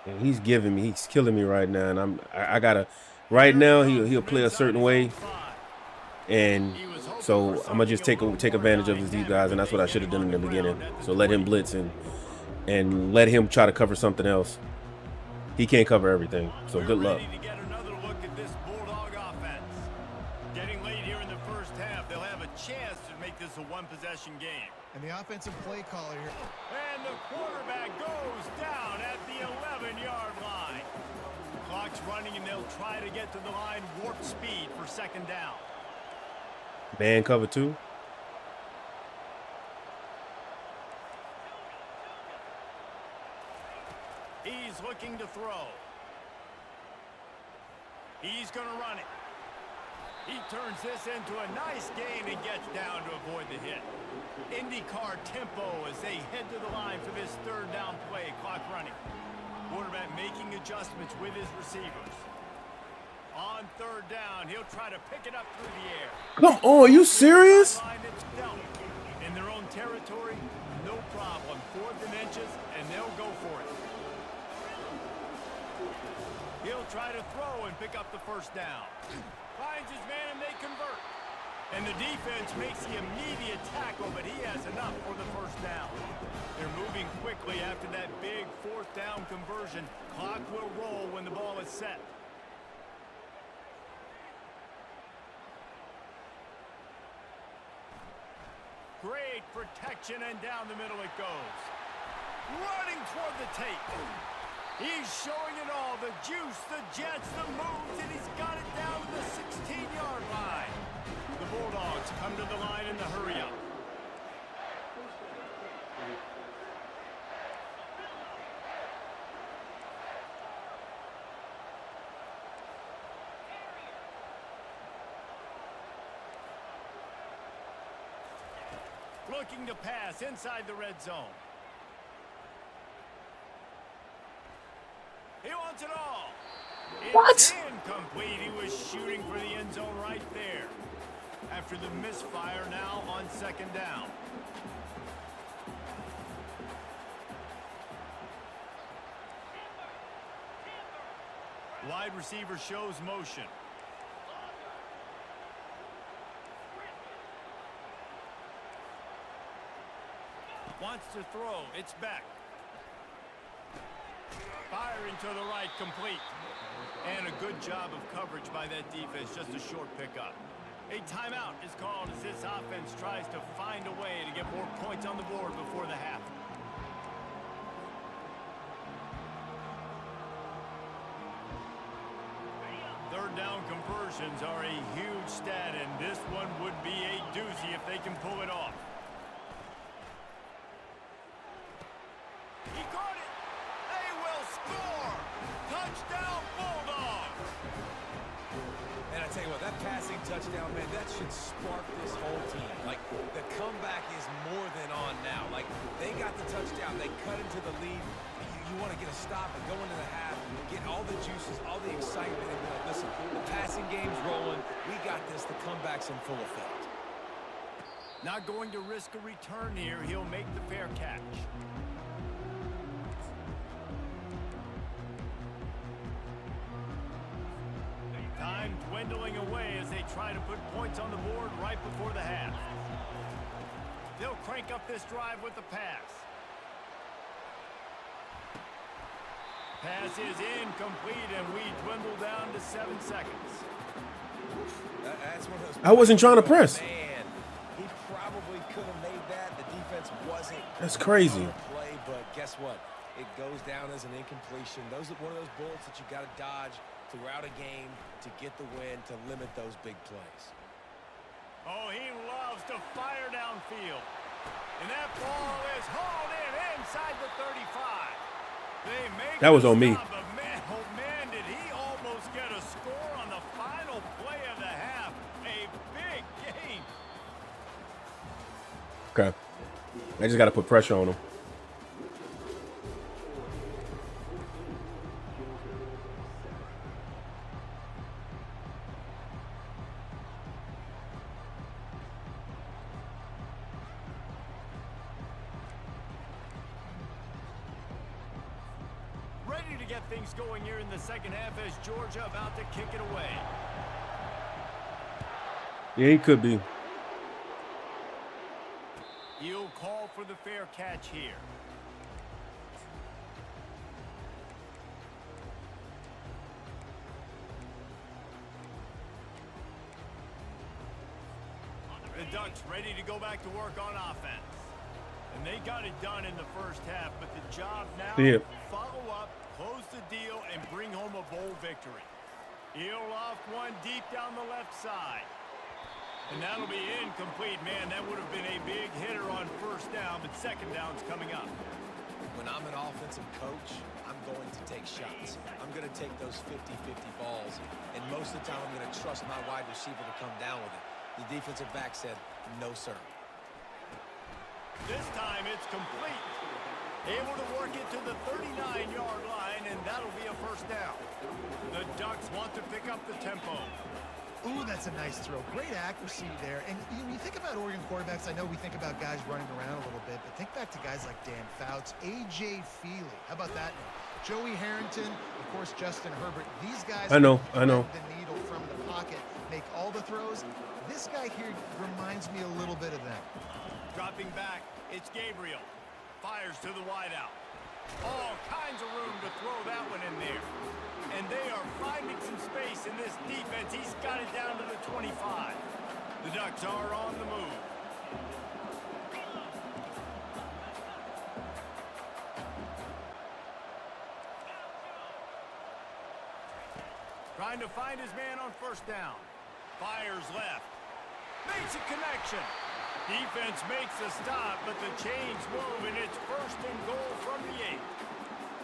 And he's killing me right now, and I gotta. Right now, he'll play a certain way, and So I'm gonna just take advantage of these guys, and that's what I should have done in the beginning. So let him blitz and let him try to cover something else. He can't cover everything. So good luck. Getting late here in the first half, they'll have a chance to make this a one-possession game. And the offensive play caller here. And the quarterback goes down at the 11-yard line. Clock's running, and they'll try to get to the line warp speed for second down. Man cover 2. He's looking to throw. He's going to run it. He turns this into a nice gain and gets down to avoid the hit. IndyCar tempo as they head to the line for this third down play. Clock running. Quarterback making adjustments with his receivers. On third down, he'll try to pick it up through the air. Come on, are you serious? In their own territory, no problem. 4th and inches, and they'll go for it. He'll try to throw and pick up the first down. Finds his man, and they convert. And the defense makes the immediate tackle, but he has enough for the first down. They're moving quickly after that big 4th down conversion. Clock will roll when the ball is set. Great protection, and down the middle it goes. Running toward the tape. He's showing it all, the juice, the jets, the moves, and he's got it down to the 16-yard line. The Bulldogs come to the line in the hurry-up. Looking to pass inside the red zone. He wants it all. It's incomplete. He was shooting for the end zone right there. After the misfire, now on second down. Wide receiver shows motion. Wants to throw. It's back. Firing to the right, complete. And a good job of coverage by that defense, just a short pickup. A timeout is called as this offense tries to find a way to get more points on the board before the half. Third down conversions are a huge stat, and this one would be a doozy if they can pull it off. He caught it. They will score. Touchdown, Bulldogs. And I tell you what, that passing touchdown, man, that should spark this whole team. Like, the comeback is more than on now. Like, they got the touchdown. They cut into the lead. You want to get a stop and go into the half, get all the juices, all the excitement, and be like, listen, the passing game's rolling. We got this. The comeback's in full effect. Not going to risk a return here. He'll make the fair catch. Time dwindling away as they try to put points on the board right before the half. They'll crank up this drive with the pass. Pass is incomplete, and we dwindle down to 7 seconds. That's one of those. I wasn't trying to press. Man, he probably could have made that. The defense wasn't. That's crazy. Play, but guess what? It goes down as an incompletion. Those are one of those bullets that you got to dodge throughout a game to get the win, to limit those big plays. Oh, he loves to fire downfield. And that ball is hauled in inside the 35. They make that was on me. But man, oh man, did he almost get a score on the final play of the half. A big game. Okay. I just got to put pressure on him. Ready to get things going here in the second half as Georgia about to kick it away. Yeah, he could be. for the fair catch here. The Ducks ready to go back to work on offense. And they got it done in the first half, but the job now, follow up, close the deal, and bring home a bowl victory. He'll off one deep down the left side. And that'll be incomplete. Man, that would have been a big hitter on first down, but second down's coming up. When I'm an offensive coach, I'm going to take shots. I'm going to take those 50-50 balls, and most of the time I'm going to trust my wide receiver to come down with it. The defensive back said, no, sir. This time it's complete. Able to work it to the 39-yard line, and that'll be a first down. The Ducks want to pick up the tempo. Ooh, that's a nice throw. Great accuracy there. And you think about Oregon quarterbacks, I know we think about guys running around a little bit, but think back to guys like Dan Fouts, A.J. Feely. How about that name? Joey Harrington, of course, Justin Herbert. These guys I know. the needle from the pocket, make all the throws. This guy here reminds me a little bit of them. Dropping back, it's Gabriel. Fires to the wideout. All kinds of room to throw that one in there. And they are finding some space in this defense. He's got it down to the 25. The Ducks are on the move. Trying to find his man on first down. Fires left. Makes a connection. Defense makes a stop, but the chains move, and it's first and goal from the 8.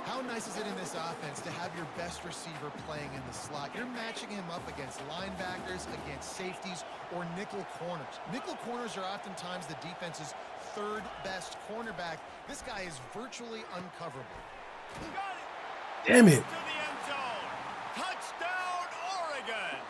How nice is it in this offense to have your best receiver playing in the slot? You're matching him up against linebackers, against safeties, or nickel corners. Nickel corners are oftentimes the defense's third best cornerback. This guy is virtually uncoverable. Got it. Damn it. To the end zone. Touchdown, Oregon.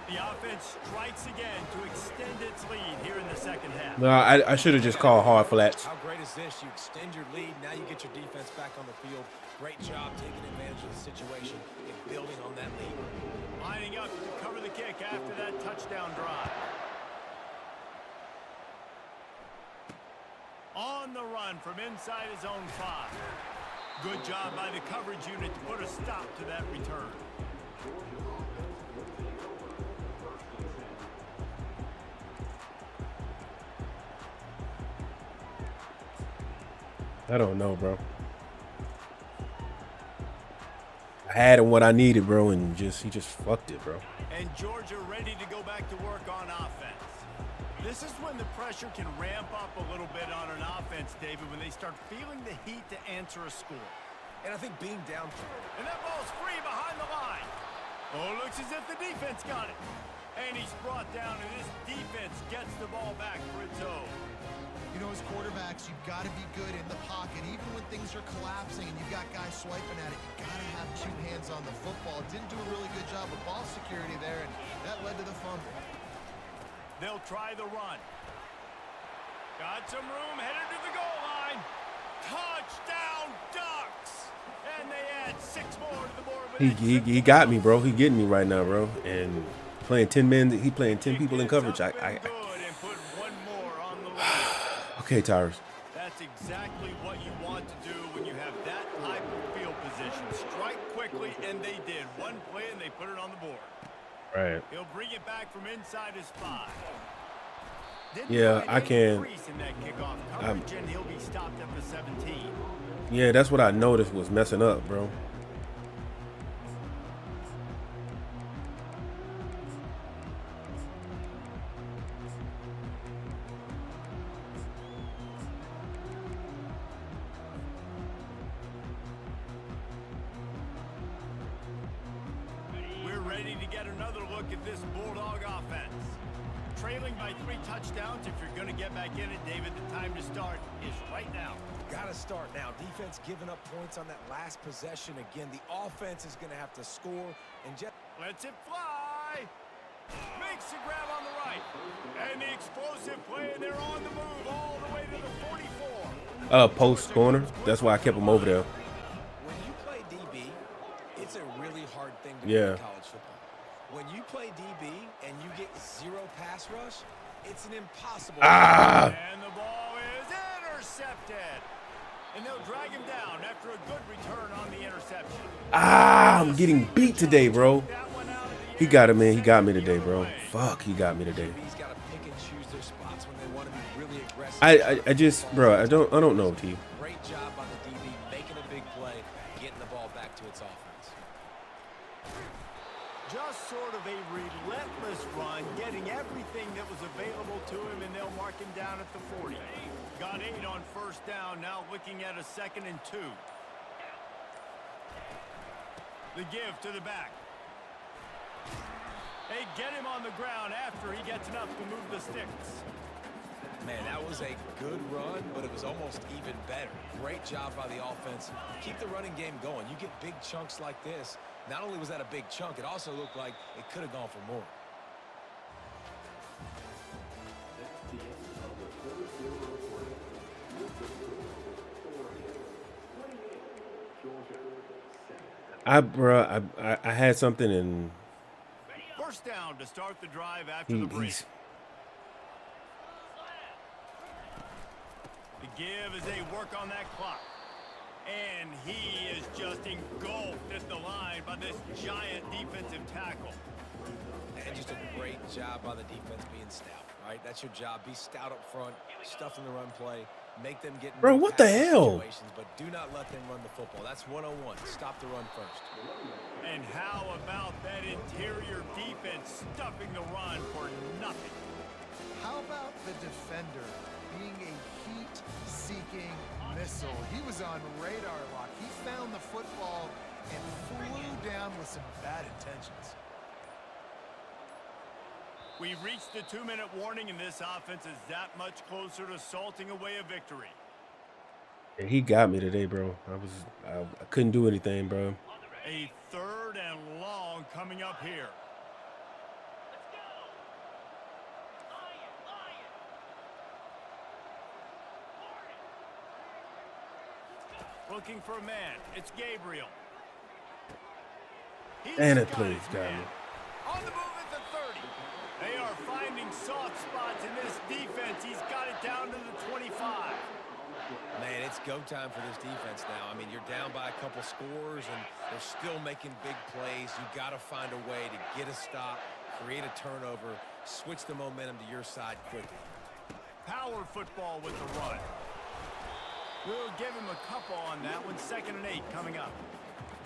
The offense strikes again to extend its lead here in the second half. No, I should have just called hard flats. How great is this? You extend your lead. Now you get your defense back on the field. Great job taking advantage of the situation and building on that lead. Lining up to cover the kick after that touchdown drive. On the run from inside his own 5. Good job by the coverage unit to put a stop to that return. I don't know, bro. I had him what I needed, bro, and he just fucked it, bro. And Georgia ready to go back to work on offense. This is when the pressure can ramp up a little bit on an offense, David, when they start feeling the heat to answer a score. And I think being down. And that ball's free behind the line. Oh, looks as if the defense got it. And he's brought down, and this defense gets the ball back for its own. You know, as quarterbacks, you've got to be good in the pocket. Even when things are collapsing and you've got guys swiping at it, you've got to have 2 hands on the football. Didn't do a really good job of ball security there, and that led to the fumble. They'll try the run. Got some room, headed to the goal line. Touchdown, Ducks! And they add 6 more to the board. He got me, bro. He getting me right now, bro. And playing 10 men, he playing 10 people in coverage. Okay, Tyrus. That's exactly what you want to do when you have that type of field position. Strike quickly, and they did. One play, and they put it on the board. Right. He'll bring it back from inside his 5. Yeah, I can. And he'll be stopped at the 17. Yeah, that's what I noticed was messing up, bro. Ready to get another look at this Bulldog offense. Trailing by 3 touchdowns. If you're going to get back in it, David, the time to start is right now. Got to start now. Defense giving up points on that last possession. Again, the offense is going to have to score. And just lets it fly. Makes the grab on the right. And the explosive play. They're on the move all the way to the 44. Post corner. That's why I kept him over there. When you play DB, it's a really hard thing to do in college football. When you play DB and you get 0 pass rush, it's an impossible. And the ball is in. intercepted. And they'll drag him down after a good return on the interception. Ah, I'm getting beat today, bro. He got it, man. He got me today, bro. Fuck, he got me today. He's got to pick and choose their spots when they want to be really aggressive. I just, bro, I don't know, T. Great job by the DB making a big play, getting the ball back to its offense. Just sort of a relentless run, getting everything that was available to him, and they'll mark him down at the 40. Got 8 on first down, now looking at a 2nd and 2. The give to the back. They get him on the ground after he gets enough to move the sticks. Man, that was a good run, but it was almost even better. Great job by the offense. Keep the running game going. You get big chunks like this. Not only was that a big chunk, it also looked like it could have gone for more. I had something in. First down to start the drive after the break. The give as they work on that clock. And he is just engulfed at the line by this giant defensive tackle. And just a great job by the defense being stout, right? That's your job. Be stout up front, stuff in the run play, make them get in Bro, what the hell? situations, but do not let them run the football. That's 101. Stop the run first. And how about that interior defense stuffing the run for nothing? How about the defender being a heat-seeking missile? He was on radar lock. He found the football and flew down with some bad intentions. We've reached the 2-minute warning, and this offense is that much closer to salting away a victory. And he got me today, bro. I couldn't do anything, bro. A 3rd and long coming up here. Looking for a man. It's Gabriel. And it plays, got me. On the move at the 30. They are finding soft spots in this defense. He's got it down to the 25. Man, it's go time for this defense now. I mean, you're down by a couple scores, and they're still making big plays. You got to find a way to get a stop, create a turnover, switch the momentum to your side quickly. Power football with the run. We'll give him a couple on that one. 2nd and 8 coming up.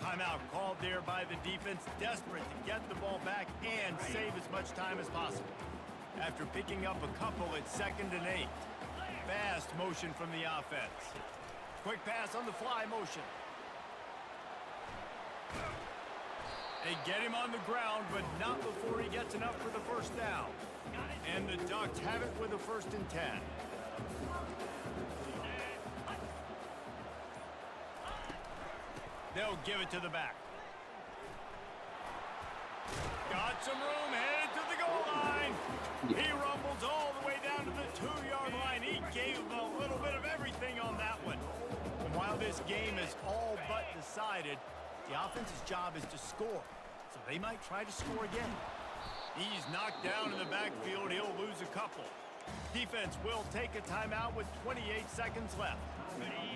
Timeout called there by the defense, desperate to get the ball back and save as much time as possible. After picking up a couple, it's 2nd and 8. Fast motion from the offense. Quick pass on the fly motion. They get him on the ground, but not before he gets enough for the first down. And the Ducks have it with a 1st and 10. They'll give it to the back. Got some room, headed to the goal line. He rumbles all the way down to the 2-yard line. He gave him a little bit of everything on that one. And while this game is all but decided, the offense's job is to score. So they might try to score again. He's knocked down in the backfield. He'll lose a couple. Defense will take a timeout with 28 seconds left.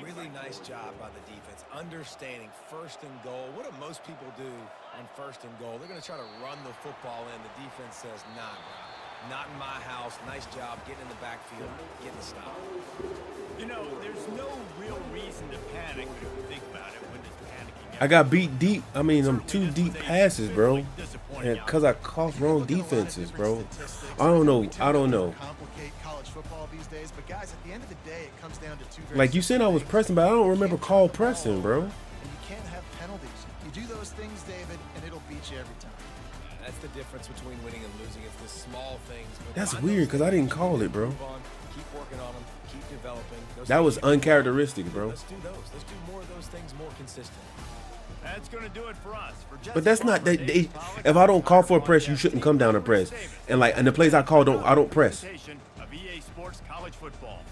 Really nice job by the defense, understanding 1st and goal. What do most people do on 1st and goal? They're going to try to run the football in. The defense says, nah, bro, not in my house. Nice job getting in the backfield, getting the stop. You know, there's no real reason to panic, but if you think about it, when does panicking... I got beat deep. I mean, them 2 deep passes, bro. And because I cost wrong defenses, bro. I don't know. Complicate college football these days, but guys, at the end of the day, it comes down to 2 very Like you said, I was pressing, but I don't remember call pressing, bro. And you can't have penalties. You do those things, David, and it'll beat you every time. That's the difference between winning and losing. It's the small things. That's weird because I didn't call it, bro. Keep working on them. Keep developing. That was uncharacteristic, bro. Let's do those. Let's do more of those things more consistent. That's going to do it for us. But that's not that. If I don't call for a press, you shouldn't come down and press. And like, and the plays I call, I don't press. Of EA Sports College Football.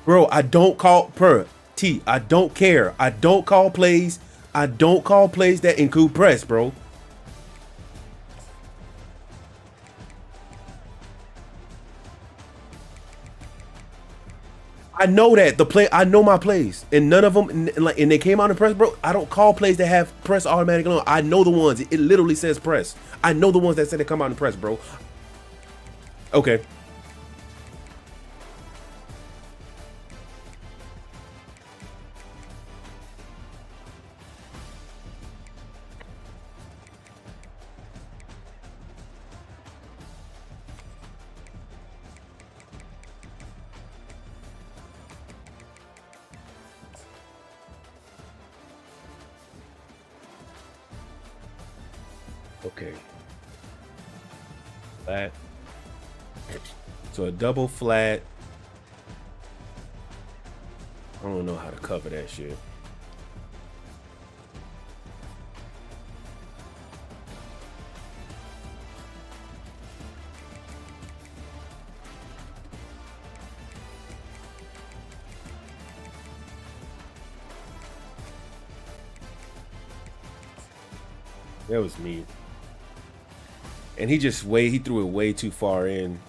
Bro, I don't call I don't care. I don't call plays. I don't call plays that include press, bro. I know that the play. I know my plays, and none of them, and they came out in press, bro. I don't call plays that have press automatically on. I know the ones. It literally says press. I know the ones that say they come out in press, bro. Okay. Okay. Flat. So a double flat. I don't know how to cover that shit. That was me. And he threw it way too far in.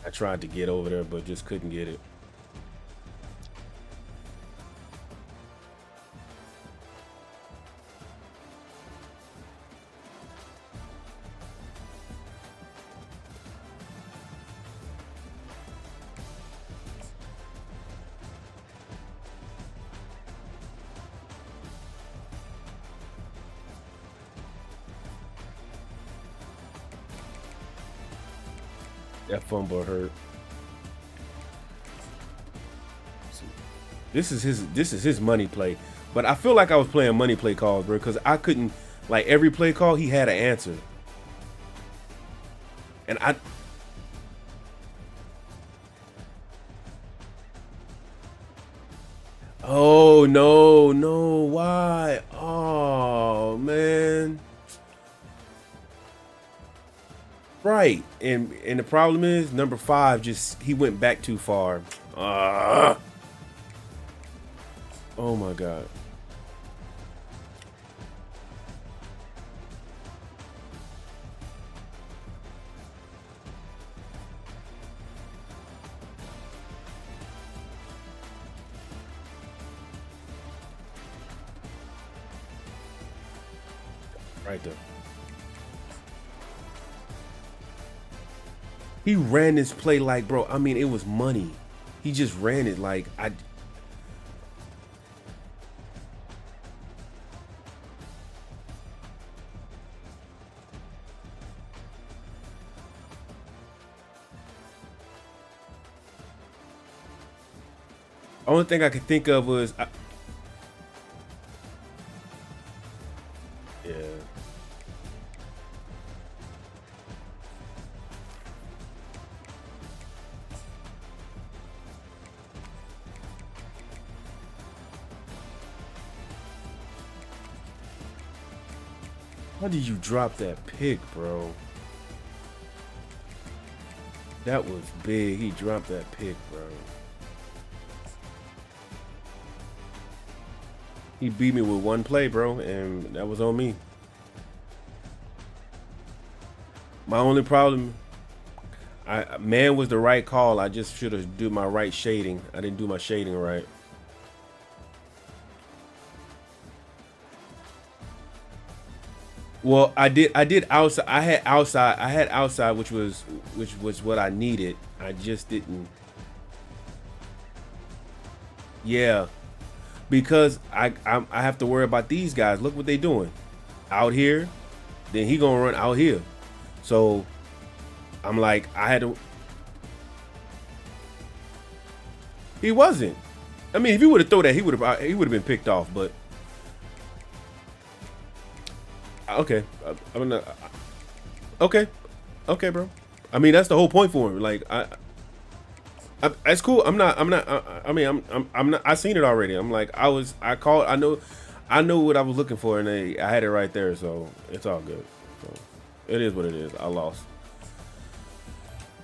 I tried to get over there, but just couldn't get it. That fumble hurt. This is his money play. But I feel like I was playing money play calls, bro, because I couldn't, like, every play call he had an answer. And oh no, why? Oh man. Right, and the problem is number 5 he went back too far. Oh my god. Right there. He ran this play like, bro, I mean, it was money. He just ran it like only thing I could think of was yeah. How did you drop that pick, bro? That was big. He dropped that pick, bro. He beat me with one play, bro, and that was on me. My only problem, man was the right call. I just should have done my right shading. I didn't do my shading right. Well, I did outside. I had outside, which was what I needed. I just didn't. Yeah, because I have to worry about these guys. Look what they doing out here. Then he gonna run out here. So I'm like, I had to. He wasn't. I mean, if he would have thrown that, he would have been picked off. But okay, I'm not. Okay, bro. I mean, that's the whole point for him. Like, that's cool. I'm not. I mean, I'm not. I seen it already. I'm like, I called. I know what I was looking for, and I had it right there. So it's all good. So it is what it is. I lost.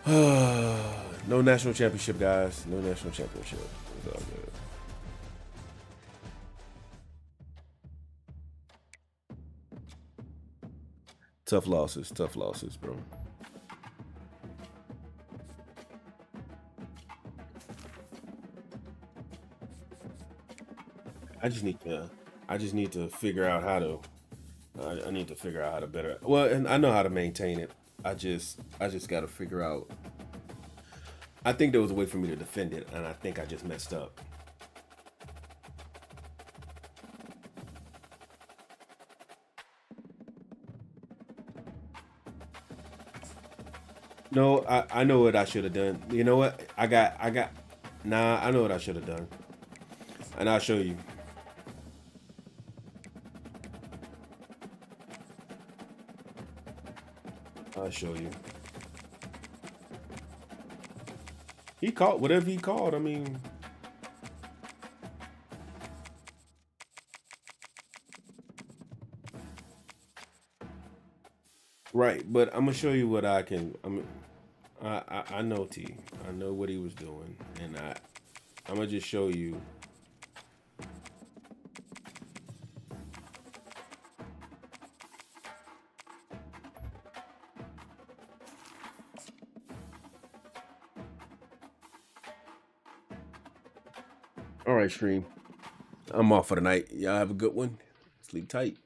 No national championship, guys. No national championship. It's all good. Tough losses, bro. I just need to figure out how to. I need to figure out how to better. Well, and I know how to maintain it. I just got to figure out. I think there was a way for me to defend it, and I think I just messed up. No, I know what I should have done. You know what? Nah, I know what I should have done. And I'll show you. I'll show you. He caught whatever he called. I mean, right. But I'm gonna show you what I can. I know T. I know what he was doing, and I'm gonna just show you. All right, stream. I'm off for the night. Y'all have a good one. Sleep tight.